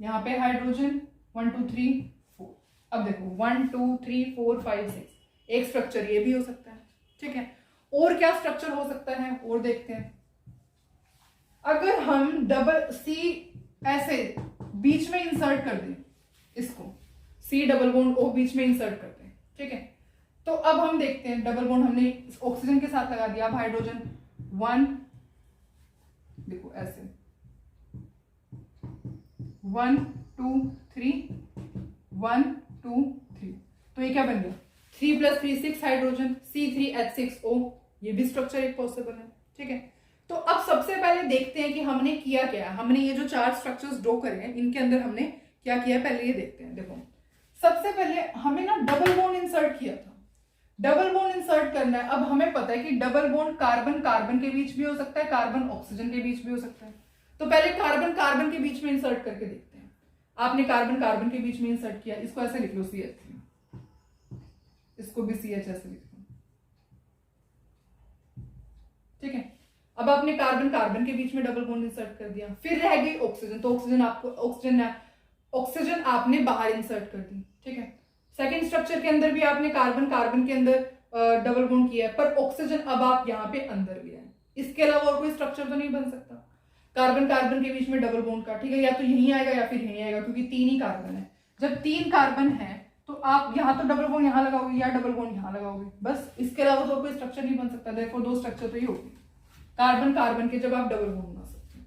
यहाँ पे हाइड्रोजन 1 2 3 4, अब देखो 1 2 3 4 5 6, एक स्ट्रक्चर ये भी हो सकता है। ठीक है, और क्या स्ट्रक्चर हो सकता है और देखते हैं। अगर हम डबल सी ऐसे बीच में इंसर्ट कर दें, इसको सी डबल बॉन्ड ओ बीच में इंसर्ट करते हैं। ठीक है, तो अब हम देखते हैं, डबल बॉन्ड हमने ऑक्सीजन के साथ लगा दिया, अब हाइड्रोजन 1, देखो ऐसे 1 2 3 1 2 3, तो ये क्या बन गया 3 + 3 6 हाइड्रोजन, C3H6O, ये भी स्ट्रक्चर एक पॉसिबल है। ठीक है, तो अब सबसे पहले देखते हैं कि हमने किया क्या है। हमने ये जो 4 स्ट्रक्चर्स ड्रॉ करे हैं, इनके अंदर हमने क्या किया है, पहले ये देखते हैं। देखो सबसे पहले हमें ना डबल बॉन्ड इंसर्ट किया था, डबल बॉन्ड इंसर्ट करना है। अब हमें पता है कि डबल बॉन्ड कार्बन कार्बन के बीच भी हो सकता है, कार्बन ऑक्सीजन के बीच भी हो सकता है। तो पहले कार्बन कार्बन के बीच में इंसर्ट करके देखते हैं। आपने कार्बन कार्बन के बीच में इंसर्ट किया, इसको ऐसे लिख लो CH3, इसको भी CH ऐसे लिख लो। ठीक है, अब आपने कार्बन कार्बन के बीच में डबल बॉन्ड इंसर्ट कर दिया, फिर रह गई ऑक्सीजन, तो ऑक्सीजन आपने बाहर इंसर्ट कर दी। ठीक है, सेकंड स्ट्रक्चर के अंदर भी आपने कार्बन कार्बन के अंदर डबल बॉन्ड किया है, पर ऑक्सीजन अब आप यहाँ पे अंदर भी है। इसके अलावा और कोई स्ट्रक्चर तो नहीं बन सकता कार्बन कार्बन के बीच में डबल बॉन्ड का। ठीक है, या तो यहीं आएगा या फिर यहीं आएगा, क्योंकि 3 ही कार्बन है। जब 3 कार्बन है तो आप यहाँ तो डबल बॉन्ड यहाँ लगाओगे या डबल बॉन्ड यहाँ लगाओगे, बस। इसके अलावा तो कोई स्ट्रक्चर नहीं बन सकता। देखो 2 स्ट्रक्चर तो ये होगी कार्बन कार्बन के, जब आप डबल बॉन्ड बना सकते हैं।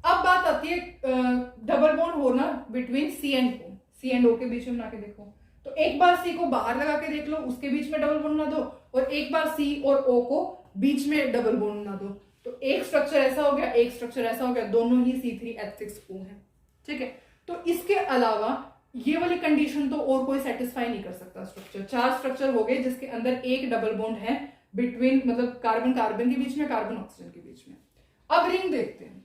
अब बात आती है डबल बॉन्ड होना बिटवीन C एंड O के बीच में बना के देखो। तो एक बार C को बाहर लगा के देख लो, उसके बीच में डबल बॉन्ड बना दो, और एक बार C और O को बीच में डबल बॉन्ड बना दो, तो एक स्ट्रक्चर ऐसा हो गया, एक स्ट्रक्चर ऐसा हो गया, दोनों ही C3H6O है। ठीक है, तो इसके अलावा ये वाली कंडीशन तो और कोई सेटिस्फाई नहीं कर सकता स्ट्रक्चर। 4 स्ट्रक्चर हो गए जिसके अंदर एक डबल बॉन्ड है बिटवीन, मतलब कार्बन कार्बन के बीच में, कार्बन ऑक्सीजन के बीच में। अब रिंग देखते हैं,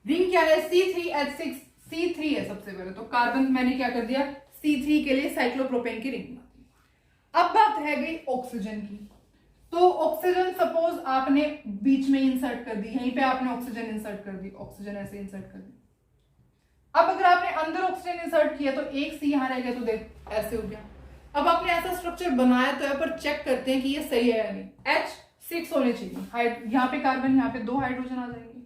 रिंग क्या है, C3H6, C3 है सबसे पहले, तो कार्बन मैंने क्या कर दिया, C3 के लिए साइक्लोप्रोपेन की रिंग बना दी। अब बात रह गई ऑक्सीजन की, तो ऑक्सीजन सपोज आपने बीच में इंसर्ट कर दी, यहीं पे आपने ऑक्सीजन इंसर्ट कर दी, ऑक्सीजन ऐसे इंसर्ट कर दी। अब अगर आपने अंदर ऑक्सीजन इंसर्ट किया तो एक C यहां रह गया, तो देख ऐसे हो गया। अब आपने ऐसा स्ट्रक्चर बनाया तो यहाँ पर चेक करते हैं कि ये सही है या नहीं। H6 होने चाहिए, यहाँ पे कार्बन, यहाँ पे 2 हाइड्रोजन आ जाएंगे,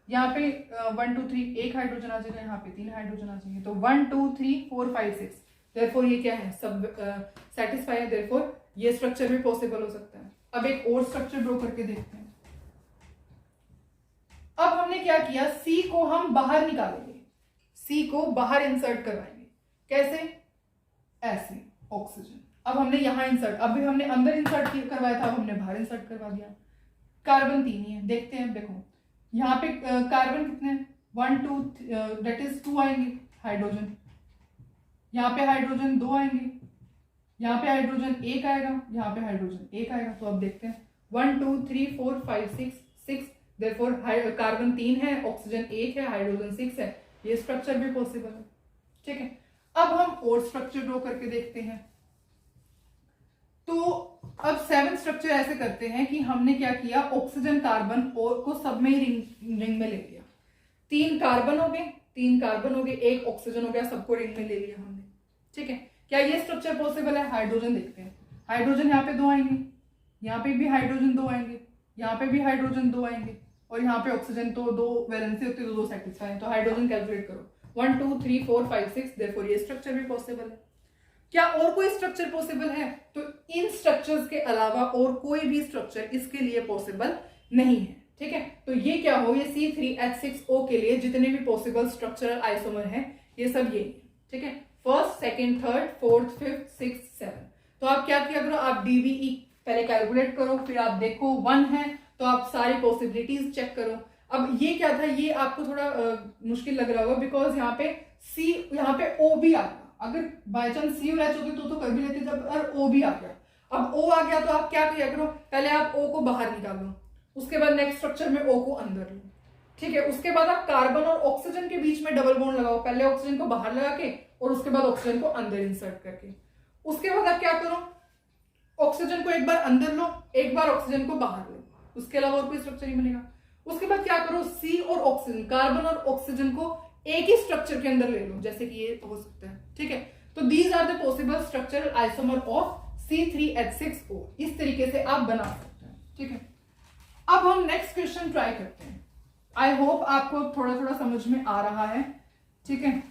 यहाँ पे 1 2 3 एक हाइड्रोजन आ जाएगा, यहाँ पे 3 हाइड्रोजन आ जाएंगे, तो 1 2 3 4 5 6, देयरफॉर ये क्या है, सब सेटिस्फाई है, देयरफॉर ये स्ट्रक्चर भी पॉसिबल हो सकता है। अब एक और स्ट्रक्चर ड्रॉ करके देखते हैं। अब हमने क्या किया, C को हम बाहर निकालेंगे, C को बाहर इंसर्ट करवाएंगे। कैसे, ऐसे ऑक्सीजन। अब हमने यहां इंसर्ट, अभी हमने अंदर इंसर्ट करवाया था, अब हमने बाहर इंसर्ट करवा दिया। कार्बन 3 ही है, देखते हैं। देखो यहाँ पे कार्बन कितने हैं, 1 2 दैट इज 2 आएंगे हाइड्रोजन, यहाँ पे हाइड्रोजन 2 आएंगे, यहाँ पे हाइड्रोजन 1 आएगा, यहाँ पे हाइड्रोजन 1 आएगा। तो अब देखते हैं 1 2 3 4 5 6, देयरफॉर कार्बन 3 है, ऑक्सीजन 1 है, हाइड्रोजन 6 है, ये स्ट्रक्चर भी पॉसिबल है। ठीक है, अब हम और स्ट्रक्चर ड्रॉ करके देखते हैं। तो अब 7 स्ट्रक्चर ऐसे करते हैं कि हमने क्या किया, ऑक्सीजन कार्बन और को सब में ही रिंग में ले लिया। 3 कार्बन हो गए, 3 कार्बन हो गए, 1 ऑक्सीजन हो गया, सबको रिंग में ले लिया हमने। ठीक है, क्या ये स्ट्रक्चर पॉसिबल है। हाइड्रोजन देखते हैं, हाइड्रोजन यहाँ पे 2 आएंगे, यहाँ पे भी हाइड्रोजन 2 आएंगे, यहाँ पे भी हाइड्रोजन 2 आएंगे, और यहाँ पे ऑक्सीजन तो 2 वैलेंसी होती है, तो 2 सेटिस्फाई है। तो हाइड्रोजन कैलकुलेट करो, 1 2 3 4 5 6, देयरफॉर ये स्ट्रक्चर भी पॉसिबल है। क्या और कोई स्ट्रक्चर पॉसिबल है, तो इन स्ट्रक्चर्स के अलावा और कोई भी स्ट्रक्चर इसके लिए पॉसिबल नहीं है। ठीक है, तो ये क्या हो, ये C3H6O के लिए जितने भी पॉसिबल स्ट्रक्चरल आइसोमर हैं, ये सब ये। ठीक है, first, second, third, fourth, fifth, sixth, 7। तो आप क्या किया करो, आप DBE पहले कैलकुलेट करो, फिर आप देखो 1 है तो आप सारी पॉसिबिलिटीज चेक करो। अब ये क्या था, ये आपको थोड़ा मुश्किल लग रहा होगा, बिकॉज यहाँ पे C, यहाँ पे O भी आ गया। अगर बाय चांस सी और एच होते तो कर भी लेते, जब अगर ओ भी आ गया, अब ओ आ गया तो आप क्या करो, पहले आप ओ को बाहर निकालो, उसके बाद नेक्स्ट स्ट्रक्चर में ओ को अंदर लो, ठीक है। उसके बाद आप कार्बन और ऑक्सीजन के बीच में डबल बॉन्ड लगाओ, पहले ऑक्सीजन को बाहर लगा के और उसके बाद ऑक्सीजन को अंदर इंसर्ट करके। उसके बाद आप क्या करो, ऑक्सीजन को एक बार अंदर लो, एक बार ऑक्सीजन को बाहर लो, उसके अलावा और कोई स्ट्रक्चर नहीं बनेगा। उसके बाद क्या करो, सी और ऑक्सीजन, कार्बन और ऑक्सीजन को एक ही स्ट्रक्चर के अंदर ले लो, जैसे कि ये हो सकता है, ठीक है। तो these are the possible structural isomer of C3H6O, इस तरीके से आप बना सकते हैं, ठीक है। अब हम नेक्स्ट क्वेश्चन ट्राई करते हैं। आई होप आपको थोड़ा थोड़ा समझ में आ रहा है, ठीक है।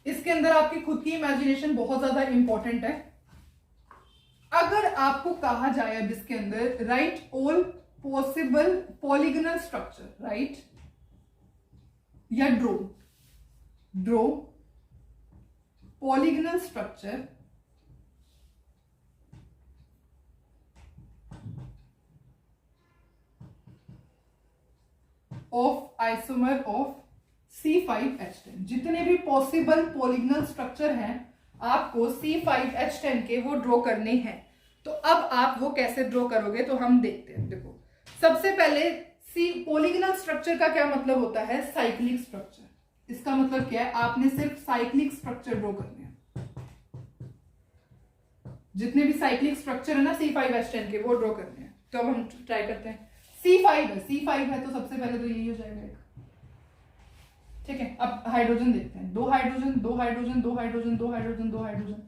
इसके अंदर आपकी खुद की इमेजिनेशन बहुत ज्यादा इंपॉर्टेंट है। अगर आपको कहा जाए अब इसके अंदर write all possible polygonal structure, right, या draw polygonal structure of isomer of C5H10, जितने भी पॉसिबल पॉलीगनल स्ट्रक्चर हैं आपको C5H10 के वो ड्रॉ करने हैं। तो अब आप वो कैसे ड्रॉ करोगे तो हम देखते हैं। देखो, सबसे पहले पॉलीगनल स्ट्रक्चर का क्या मतलब होता है, साइक्लिक स्ट्रक्चर। इसका मतलब क्या है, आपने सिर्फ साइक्लिक स्ट्रक्चर ड्रॉ करने हैं। जितने भी साइक्लिक स्ट्रक्चर है ना C5H10 के, वो ड्रॉ करने हैं। तो अब हम ट्राई करते हैं। C5 है तो सबसे पहले तो यही हो जाएगा एक, ठीक है। अब हाइड्रोजन देखते हैं, दो हाइड्रोजन, दो हाइड्रोजन, दो हाइड्रोजन, दो हाइड्रोजन, दो हाइड्रोजन।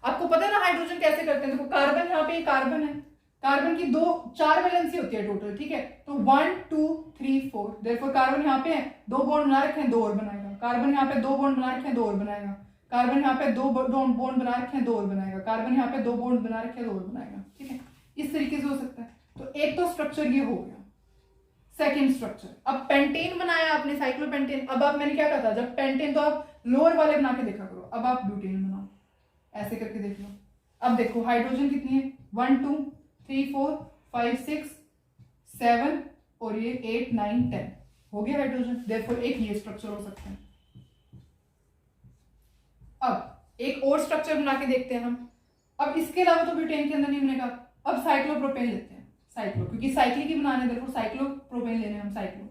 आपको पता है ना हाइड्रोजन कैसे करते हैं। देखो, कार्बन, यहाँ पे कार्बन है, कार्बन की चार वैलेंसी होती है टोटल, ठीक है। तो 1 2 3 4, देयरफॉर कार्बन यहाँ पे है, दो बॉन्ड बना रखे हैं, दो और बनाएगा। कार्बन यहाँ पे दो बॉन्ड बना रखे हैं, दो और बनाएगा। कार्बन यहाँ पे दो बॉन्ड बना रखे हैं, दो और बनाएगा। कार्बन यहाँ पे दो बॉन्ड बना रखे हैं, दो और बनाएगा, ठीक है। इस तरीके से हो सकता है। तो एक तो स्ट्रक्चर ये हो गया, सेकेंड स्ट्रक्चर। अब पेंटेन बनाया आपने, साइक्लोपेंटेन। अब आप, मैंने क्या कहा था, जब पेंटेन तो आप लोअर वाले बना के देखा करो, अब आप ब्यूटेन बनाओ, ऐसे करके देख लो। अब देखो हाइड्रोजन कितनी है, 1 2 3 4 5 6 7 और ये 8 9 10 हो गया हाइड्रोजन। देयरफॉर एक ये स्ट्रक्चर हो सकता है। अब एक और स्ट्रक्चर बना के देखते हैं हम। अब इसके अलावा तो ब्यूटेन के अंदर नहीं बनेगा। अब साइक्लोप्रोपेन लेते हैं, साइक्लो, क्योंकि साइक्लिक ही बनाने, देखो साइक्लोप्रोपेन लेने हम, साइक्लो।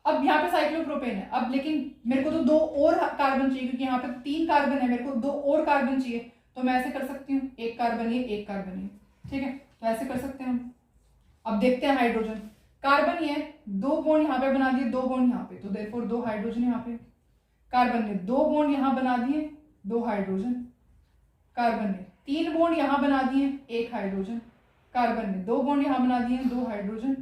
अब यहाँ पे साइक्लोप्रोपेन है, अब लेकिन मेरे को तो दो और कार्बन चाहिए, क्योंकि यहाँ पे 3 कार्बन है, मेरे को दो और कार्बन चाहिए। तो मैं ऐसे कर सकती हूँ, एक कार्बन ये, एक कार्बन ये, ठीक है। तो ऐसे कर सकते हैं हम। अब देखते हैं हाइड्रोजन, कार्बन ये दो बॉन्ड यहाँ पे बना दिए, दो बॉन्ड यहाँ पे, तो देयरफॉर दो हाइड्रोजन यहाँ पे। कार्बन ने दो बॉन्ड यहाँ बना दिए, दो हाइड्रोजन। कार्बन ने 3 बॉन्ड यहाँ बना दिए, एक हाइड्रोजन। कार्बन ने दो बॉन्ड यहाँ बना दिए, दो हाइड्रोजन।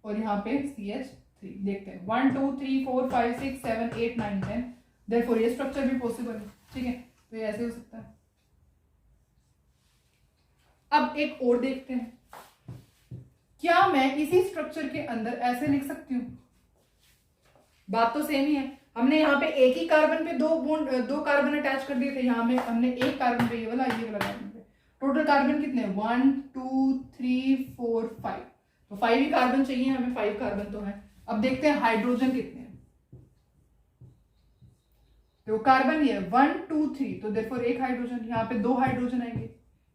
और यहाँ पे CH3। देखते हैं 1 2 3 4 5 6 7 8 9 10, देयरफॉर ये स्ट्रक्चर भी पॉसिबल है, ठीक है। तो ये ऐसे हो सकता है। अब एक और देखते हैं, क्या मैं इसी स्ट्रक्चर के अंदर ऐसे लिख सकती हूँ। बात तो सेम ही है, हमने यहाँ पे एक ही कार्बन पे दो कार्बन अटैच कर दिए थे। यहाँ में हमने एक कार्बन पे ये वाला कार्बन पे टोटल कार्बन कितने, 1 2 3 4 5, तो 5 ही कार्बन चाहिए हमें, 5 कार्बन तो है। अब देखते हैं हाइड्रोजन कितने हैं। तो कार्बन ये 1 2 3, तो देयरफॉर एक हाइड्रोजन। यहाँ पे दो हाइड्रोजन आएंगे,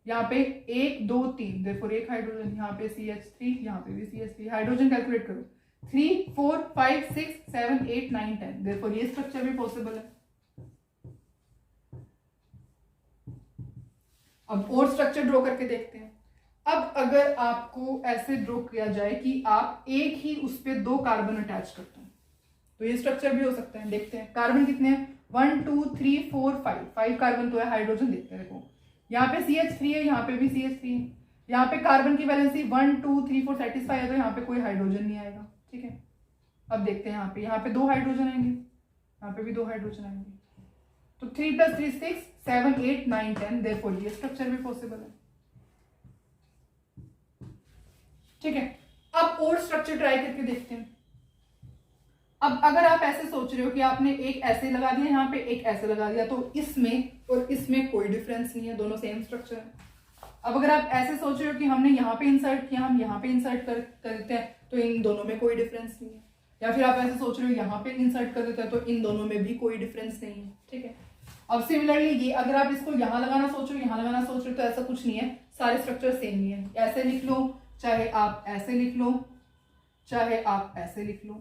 यहाँ पे 1 2 3, देयरफॉर एक हाइड्रोजन। यहाँ पे CH3, यहाँ पे भी CH3। हाइड्रोजन कैलकुलेट करो, 3 4 5 6 7 8 9 10, देयरफॉर ये स्ट्रक्चर भी पॉसिबल है। अब और स्ट्रक्चर ड्रॉ करके देखते हैं। अब अगर आपको ऐसे ड्रॉ किया जाए कि आप एक ही उस पे दो कार्बन अटैच करते हैं, तो ये स्ट्रक्चर भी हो सकता है। देखते हैं कार्बन कितने हैं, 1 2 3 4 5 कार्बन तो है। हाइड्रोजन देखते हैं, देखो यहाँ पे CH3 है, यहाँ पे भी CH3 है। यहाँ पे कार्बन की वैलेंसी 1 2 3 4 सेटिस्फाई है, तो यहाँ पे कोई हाइड्रोजन नहीं आएगा, ठीक है। अब देखते हैं यहाँ पे दो हाइड्रोजन आएंगे, यहाँ पे भी दो हाइड्रोजन आएंगे। तो 3 + 3 6 7 8 9 10, देयरफॉर ये स्ट्रक्चर भी पॉसिबल है, ठीक है। अब और स्ट्रक्चर ट्राई करके देखते हैं। अब अगर आप ऐसे सोच रहे हो कि आपने एक ऐसे लगा दिया, यहाँ पे एक ऐसे लगा दिया, तो इसमें और इसमें कोई डिफरेंस नहीं है, दोनों सेम स्ट्रक्चर है। अब अगर आप ऐसे सोच रहे हो कि हमने यहाँ पे इंसर्ट किया, हम यहाँ पे इंसर्ट कर देते हैं, तो इन दोनों में कोई डिफरेंस नहीं है। या फिर आप ऐसे सोच रहे हो यहाँ पे इंसर्ट कर देते हैं, तो इन दोनों में भी कोई डिफरेंस नहीं है, ठीक है। अब सिमिलरली ये अगर आप इसको यहां लगाना सोच रहे हो, यहां लगाना सोच रहे हो, तो ऐसा कुछ नहीं है, सारे स्ट्रक्चर सेम ही है। ऐसे लिख लो, चाहे आप ऐसे लिख लो, चाहे आप ऐसे लिख लो,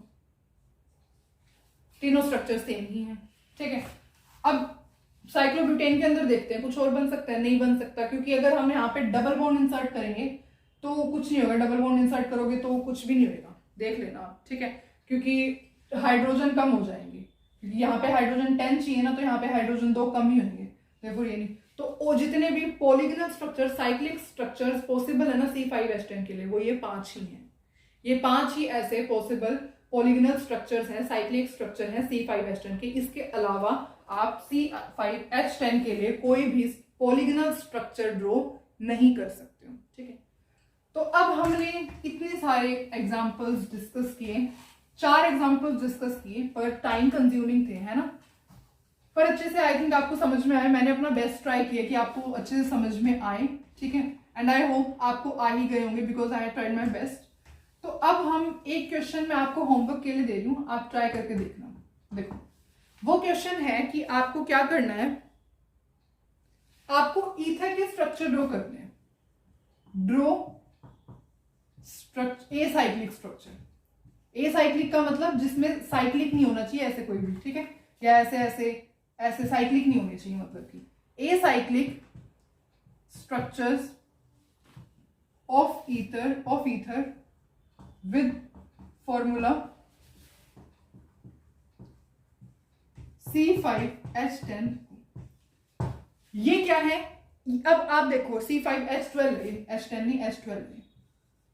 तीनों स्ट्रक्चर सेम ही है। ठीक है, अब साइक्लोब्यूटेन के अंदर देखते हैं कुछ और बन सकता है, नहीं बन सकता, क्योंकि अगर हम यहाँ पे डबल बॉन्ड इंसर्ट करेंगे तो कुछ नहीं होगा। डबल बॉन्ड इंसर्ट करोगे तो कुछ भी नहीं होगा, देख लेना आप। ठीक है, क्योंकि हाइड्रोजन कम हो जाएंगे, क्योंकि यहाँ पे हाइड्रोजन 10 चाहिए ना, तो यहाँ पे हाइड्रोजन 2 कम ही होंगे, देखो ये नहीं। तो जितने भी polygonal structure, cyclic structures possible है ना C5H10 के लिए, वो ये 5 ही हैं। ये 5 ही ऐसे पॉसिबल पॉलीगोनल स्ट्रक्चर्स हैं, साइक्लिक स्ट्रक्चर हैं C5H10 के। इसके अलावा आप C5H10 के लिए कोई भी पॉलीगोनल स्ट्रक्चर ड्रॉ नहीं कर सकते हो। ठीक है, तो अब हमने इतने सारे एग्जांपल्स डिस्कस किए, 4 एग्जांपल्स डिस्कस किए, पर टाइम कंज्यूमिंग थे, है ना। पर अच्छे से आई थिंक आपको समझ में आया। मैंने अपना बेस्ट ट्राई किया कि आपको अच्छे से समझ में आए। ठीक है, एंड आई होप आपको आ ही गए होंगे, because I tried my best. तो अब हम एक क्वेश्चन मैं आपको होमवर्क के लिए दे रही हूँ, आप ट्राई करके देखना। देखो, वो क्वेश्चन है कि आपको क्या करना है, आपको ईथर के स्ट्रक्चर ड्रॉ करने हैं। Draw a cyclic structure. A cyclic का मतलब जिसमें साइक्लिक नहीं होना चाहिए ऐसे कोई भी, ठीक है, या ऐसे ऐसे ऐसे साइक्लिक नहीं होने चाहिए, मतलब कि a cyclic structures of ether with formula C5H10। ये क्या है, अब आप देखो C5H12 H10 नहीं H12,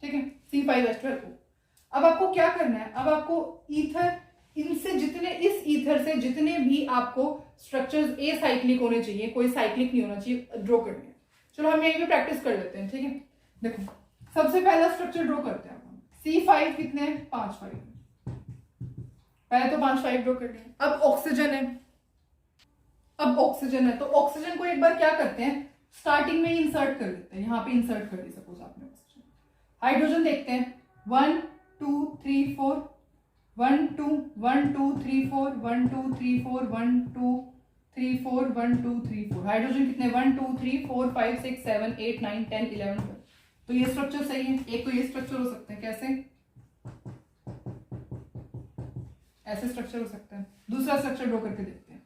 ठीक है, C5H12 को। अब आपको क्या करना है, अब आपको ईथर, इनसे जितने, इस ईथर से जितने भी आपको स्ट्रक्चर्स ए साइक्लिक होने चाहिए, कोई साइक्लिक नहीं होना चाहिए, ड्रॉ करने हैं। चलो हम यही भी प्रैक्टिस कर लेते हैं। ठीक है, देखो सबसे पहला स्ट्रक्चर ड्रॉ करते हैं हम। C5 कितने हैं, 5 पहले तो 5 ड्रॉ कर लिए। अब ऑक्सीजन है, तो ऑक्सीजन को एक बार क्या करते हैं, स्टार्टिंग में ही इंसर्ट कर लेते हैं, यहाँ पे इंसर्ट कर दी सपोज आपने ऑक्सीजन। हाइड्रोजन देखते हैं, 1 2 3 4 1 2 1 2 3 4 1 2 3 4 1 2 3 4 1 2 3 4। हाइड्रोजन कितने, 1 2 3 4 5 6 7 8 9 10 11 12। तो ये स्ट्रक्चर सही है। एक तो ये स्ट्रक्चर हो सकते हैं, कैसे, ऐसे स्ट्रक्चर हो सकते हैं। दूसरा स्ट्रक्चर ड्रॉ करके देखते हैं।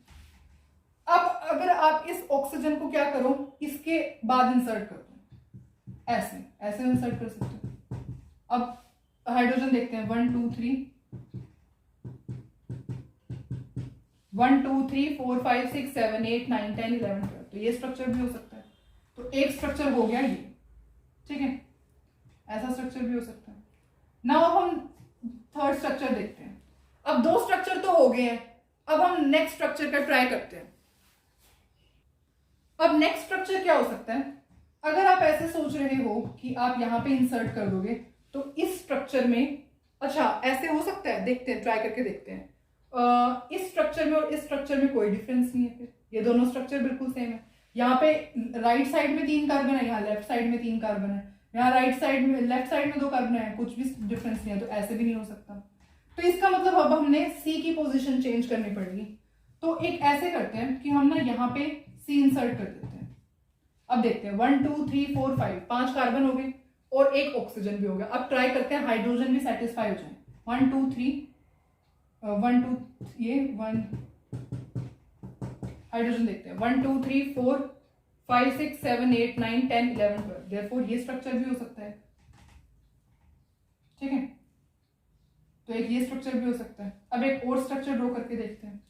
अब अगर आप इस ऑक्सीजन को क्या करो, इसके बाद इंसर्ट कर दो, ऐसे ऐसे इंसर्ट कर सकते हो। अब हाइड्रोजन देखते हैं, 1 2 3 1 2 3 4 5 6 7 8 9 10 11 12। तो ये स्ट्रक्चर भी हो सकता है। तो एक स्ट्रक्चर हो गया ये, ठीक है, ऐसा स्ट्रक्चर भी हो सकता है। नाउ हम थर्ड स्ट्रक्चर देखते हैं। अब 2 स्ट्रक्चर तो हो गए हैं, अब हम नेक्स्ट स्ट्रक्चर का ट्राई करते हैं। अब नेक्स्ट स्ट्रक्चर क्या हो सकता है, अगर आप ऐसे सोच रहे हो कि आप यहां पे इंसर्ट कर दोगे, तो इस स्ट्रक्चर में, अच्छा ऐसे हो सकता है, देखते हैं, ट्राई करके देखते हैं। इस स्ट्रक्चर में और इस स्ट्रक्चर में कोई डिफरेंस नहीं है, फिर ये दोनों स्ट्रक्चर बिल्कुल सेम है। यहाँ पे राइट साइड में 3 कार्बन है, यहाँ लेफ्ट साइड में 3 कार्बन है, यहाँ राइट साइड में, लेफ्ट साइड में 2 कार्बन है, कुछ भी डिफरेंस नहीं है, तो ऐसे भी नहीं हो सकता। तो इसका मतलब अब हमने सी की पोजीशन चेंज करनी पड़ेगी। तो एक ऐसे करते हैं कि हम ना यहाँ पे सी इंसर्ट कर देते हैं। अब देखते हैं, 1 2 3 4 5 कार्बन हो गए और एक ऑक्सीजन भी हो गया। अब ट्राई करते हैं हाइड्रोजन भी सेटिस्फाई हो जाए। 1 2 3 1 2 ये 1 हाइड्रोजन देखते हैं, 1 2 3 4 5 6 7 8 9 10 11 12। देयरफॉर ये स्ट्रक्चर भी हो सकता है, ठीक है। तो एक ये स्ट्रक्चर भी हो सकता है। अब एक और स्ट्रक्चर ड्रॉ करके देखते हैं।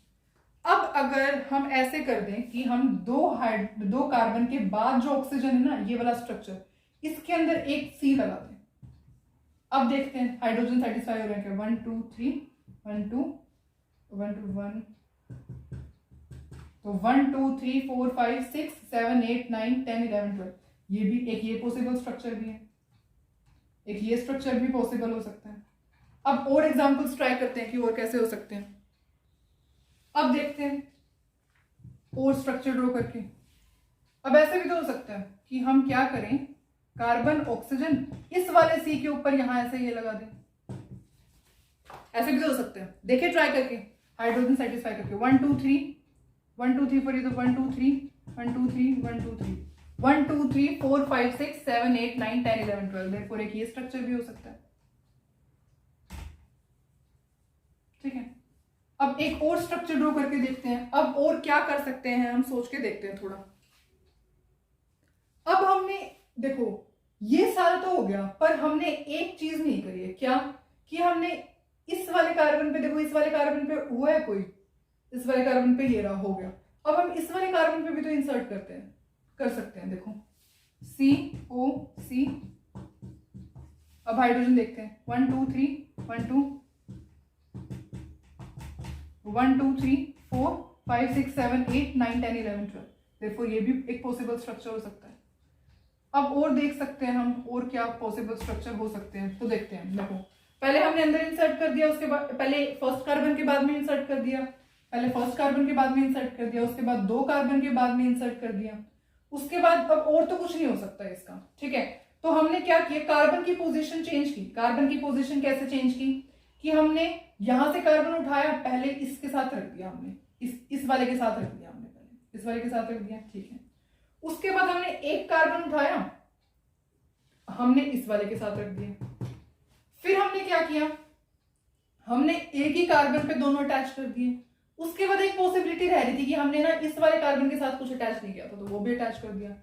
अब अगर हम ऐसे कर दें कि हम 2 कार्बन के बाद जो ऑक्सीजन है ना, ये वाला स्ट्रक्चर, इसके अंदर एक सी लगा दें। अब देखते हैं हाइड्रोजन सेटिस्फाई हो रहा है क्या, 1 2 3 1 2 1 2 1, तो 1 2 3 4 5 6 7 8 9 10 11 12। ये भी एक, ये पॉसिबल स्ट्रक्चर भी है, एक ये स्ट्रक्चर भी पॉसिबल हो सकता है। अब और एग्जांपल्स ट्राई करते हैं कि और कैसे हो सकते हैं। अब देखते हैं और स्ट्रक्चर ड्रॉ करके। अब ऐसे भी तो हो सकता है कि हम क्या करें, कार्बन ऑक्सीजन इस वाले सी के ऊपर यहां ऐसे ये लगा दें, ऐसे भी तो हो सकते हैं। देखिए ट्राई करके, हाइड्रोजन सेटिस्फाई करके, 1 2 3 1 2 3 4, ये तो 1 2 3 1 2 3 1 2 3 1 2 3 4 5 6 7 8 9 10 11 12, देयरफॉर एक ये स्ट्रक्चर भी हो सकता है। ठीक है, अब एक और स्ट्रक्चर ड्रॉ करके देखते हैं। अब और क्या कर सकते हैं हम सोच के देखते हैं थोड़ा। अब हमने देखो ये सारा तो हो गया, पर हमने एक चीज नहीं करी है, क्या कि हमने इस वाले कार्बन पे, देखो इस वाले कार्बन पे हुआ है कोई, इस वाले कार्बन पे ये रहा, हो गया। अब हम इस वाले कार्बन पे भी तो इंसर्ट करते हैं, कर सकते हैं। देखो COC, अब हाइड्रोजन देखते हैं 1 2 3 1 2 1 2 3 4 5 6 7 8 9 10 11 12, देखो ये भी एक पॉसिबल स्ट्रक्चर हो सकता है। अब और देख सकते हैं हम और क्या पॉसिबल स्ट्रक्चर हो सकते हैं, तो देखते हैं। देखो पहले हमने अंदर इंसर्ट कर दिया, उसके बाद पहले फर्स्ट कार्बन के बाद में इंसर्ट कर दिया, पहले फर्स्ट कार्बन के बाद में इंसर्ट कर दिया, उसके बाद 2 कार्बन के बाद में इंसर्ट कर दिया, उसके बाद अब और तो कुछ नहीं हो सकता इसका। ठीक है, तो हमने क्या किया, कार्बन की पोजीशन चेंज की। कार्बन की पोजीशन कैसे चेंज की कि हमने यहां से कार्बन उठाया, पहले इसके साथ रख दिया हमने, इस वाले के साथ रख दिया हमने, पहले इस वाले के साथ रख दिया। ठीक है, उसके बाद हमने एक कार्बन उठाया, हमने इस वाले के साथ रख दिया। फिर हमने क्या किया, हमने एक ही कार्बन पे दोनों अटैच कर दिए। उसके बाद एक पॉसिबिलिटी रह रही थी कि हमने ना इस वाले कार्बन के साथ कुछ अटैच नहीं किया था, तो वो भी अटैच कर दिया।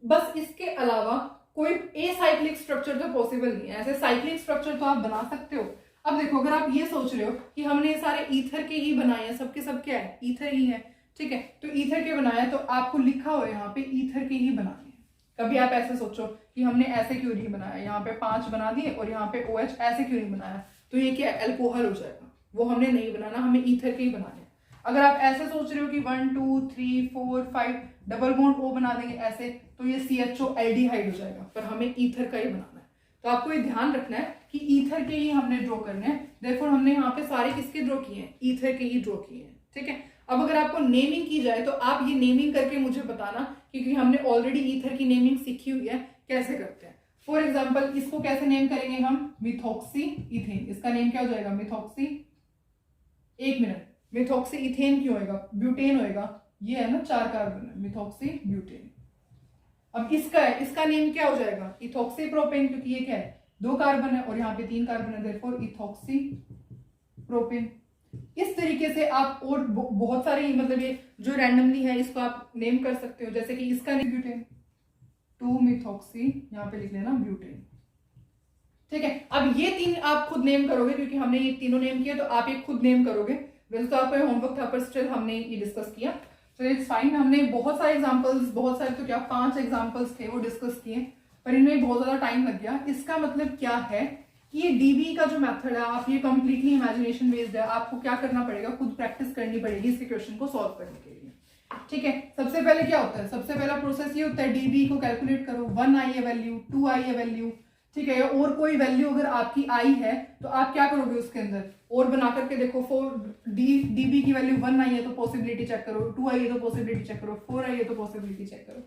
बस इसके अलावा कोई एसाइक्लिक स्ट्रक्चर तो पॉसिबल नहीं है। ऐसे साइक्लिक स्ट्रक्चर तो आप बना सकते हो। अब देखो, अगर आप ये सोच रहे हो कि हमने ये सारे ईथर के ही बनाए हैं, सबके सब क्या है, ईथर ही है। ठीक है, तो ईथर के बनाया, तो आपको लिखा हो यहाँ पे ईथर के ही बनाए हैं। कभी आप ऐसे सोचो कि हमने ऐसे क्यों नहीं बनाया, यहाँ पे 5 बना दिए और यहाँ पे OH ऐसे क्यों नहीं बनाया, तो ये क्या अल्कोहल हो जाएगा। वो हमने नहीं बनाना, हमें ईथर के ही बनाने। अगर आप ऐसे सोच रहे हो कि 1 2 3 4 5 डबल बॉन्ड O बना देंगे ऐसे, तो ये CHO एल्डिहाइड हो जाएगा, पर हमें ईथर का ही बनाना है। तो आपको ये ध्यान रखना है कि ईथर के ही हमने ड्रॉ करने हैं। देयरफॉर हमने यहाँ पे सारे किसके ड्रॉ किए हैं, ईथर के ही ड्रॉ किए हैं। ठीक है, अब अगर आपको नेमिंग की जाए तो आप ये नेमिंग करके मुझे बताना, क्योंकि हमने ऑलरेडी ईथर की नेमिंग सीखी हुई है, कैसे करते हैं। फॉर एग्जाम्पल इसको कैसे नेम करेंगे हम, मिथॉक्सी इथेन। इसका नेम क्या हो जाएगा, मिथॉक्सी, एक मिनट, मिथॉक्सी इथेन क्यों होएगा, ब्यूटेन होएगा, ये है ना 4 कार्बन है, मिथॉक्सी ब्यूटेन। अब इसका है, इसका नेम क्या हो जाएगा, इथॉक्सी प्रोपेन, क्योंकि ये क्या है 2 कार्बन है और यहाँ पे 3 कार्बन है, देयरफॉर इथॉक्सी प्रोपेन। इस तरीके से आप और बहुत सारे, मतलब ये जो रैंडमली है इसको आप नेम कर सकते हो। जैसे कि इसका नेम ब्यूटेन, 2 मिथॉक्सी, यहाँ पे लिख लेना ब्यूटेन। ठीक है, अब ये 3 आप खुद नेम करोगे, क्योंकि हमने ये तीनों नेम किया, तो आप ये खुद नेम करोगे। वैसे तो आपका होमवर्क था, पर स्टिल हमने ये डिस्कस किया, तो इट्स फाइन। हमने बहुत सारे एग्जांपल्स, बहुत सारे तो क्या 5 एग्जांपल्स थे वो डिस्कस किए, पर इनमें बहुत ज्यादा टाइम लग गया। इसका मतलब क्या है कि ये डीबी का जो मेथड है, आप ये कंप्लीटली इमेजिनेशन बेस्ड है। आपको क्या करना पड़ेगा, खुद प्रैक्टिस करनी पड़ेगी इसके क्वेश्चन को सॉल्व करने के लिए। ठीक है, सबसे पहले क्या होता है, सबसे पहला प्रोसेस ये होता है डीबी को कैलकुलेट करो। 1 आई है वैल्यू, 2 आई है वैल्यू, ठीक है, और कोई वैल्यू अगर आपकी आई है तो आप क्या करोगे, उसके अंदर और बना करके देखो। 4 डीबी की वैल्यू 1 आई है तो पॉसिबिलिटी चेक करो, 2 आई है तो पॉसिबिलिटी चेक करो, 4 आई है तो पॉसिबिलिटी चेक करो।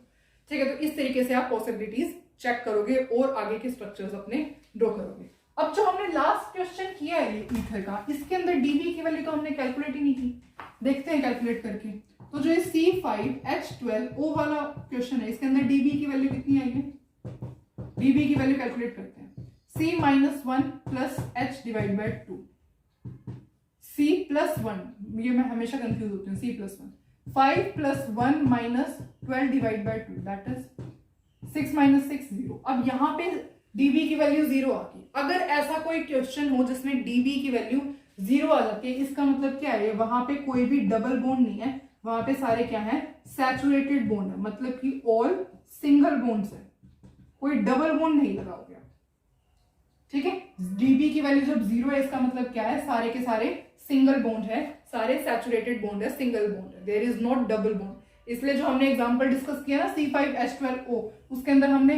ठीक है, तो इस तरीके से आप पॉसिबिलिटीज चेक करोगे और आगे के स्ट्रक्चर्स अपने ड्रॉ करोगे। अब जो हमने लास्ट क्वेश्चन किया है ये ईथर का, इसके अंदर डीबी की वैल्यू तो हमने कैलकुलेट ही नहीं की। देखते हैं कैलकुलेट करके। तो जो ये C5H12O वाला क्वेश्चन है, इसके अंदर डीबी की वैल्यू कितनी आई है, डीबी की वैल्यू कैलकुलेट करते हैं। C-1 plus H divide by 2, C+1, ये मैं हमेशा कंफ्यूज होती हूँ, C+1, 5 plus 1 minus 12 divide by 2, that is 6 minus 6 0। अब यहाँ पे डीबी की वैल्यू 0 आ गई। अगर ऐसा कोई क्वेश्चन हो जिसमें डीबी की वैल्यू 0 आ जाती है, इसका मतलब क्या है, वहां पे कोई भी डबल बॉन्ड नहीं है, वहां पे सारे क्या है, सैचुरेटेड बॉन्ड है, मतलब कि ऑल सिंगल बॉन्ड्स है, कोई डबल बॉन्ड नहीं लगा हो गया। ठीक है, डीबी की वैल्यू जब 0 है, इसका मतलब क्या है, सारे के सारे सिंगल बॉन्ड है, सारे सैचुरेटेड बॉन्ड है, सिंगल बॉन्ड है, there is not double bond. इसलिए जो हमने एग्जांपल डिस्कस किया ना C5H12O, उसके अंदर हम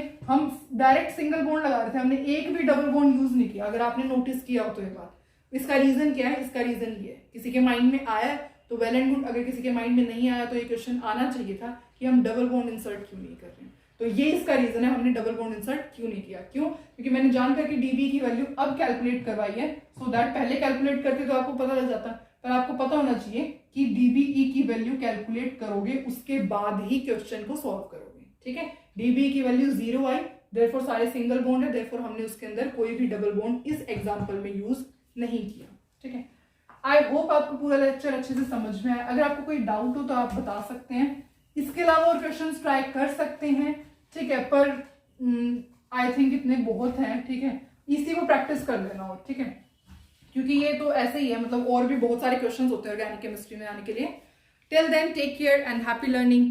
डायरेक्ट सिंगल बॉन्ड लगा रहे थे, हमने एक भी डबल बॉन्ड यूज नहीं किया। अगर आपने नोटिस किया हो तो ये बात, इसका रीजन क्या है, इसका रीजन ये है, किसी के माइंड में आया तो वेल एंड गुड, अगर किसी के माइंड में नहीं आया तो ये क्वेश्चन आना चाहिए था कि हम डबल बॉन्ड इंसर्ट क्यों नहीं कर रहे हैं। तो ये इसका रीजन है हमने डबल बॉन्ड इंसर्ट क्यों नहीं किया। क्यों? क्योंकि मैंने जानकर कि डीबी की वैल्यू अब कैलकुलेट करवाई है, सो दैट पहले कैलकुलेट करते तो आपको पता लग जाता, पर आपको पता होना चाहिए कि डीबीई की वैल्यू कैलकुलेट करोगे उसके बाद ही क्वेश्चन को सॉल्व करोगे। ठीक है, डीबीई की वैल्यू 0 आई, देयरफॉर सारे सिंगल बॉन्ड है, देयरफॉर हमने उसके अंदर कोई भी डबल बॉन्ड इस एग्जांपल में यूज नहीं किया। ठीक है, आई होप आपको पूरा लेक्चर अच्छे से समझ में आया। अगर आपको कोई डाउट हो तो आप बता सकते हैं, इसके अलावा और क्वेश्चंस ट्राई कर सकते हैं। ठीक है, पर आई थिंक इतने बहुत हैं। ठीक है, इसी को प्रैक्टिस कर लेना और, ठीक है, क्योंकि ये तो ऐसे ही है, मतलब और भी बहुत सारे क्वेश्चंस होते हैं ऑर्गेनिक केमिस्ट्री में आने के लिए। Till then take care and happy learning.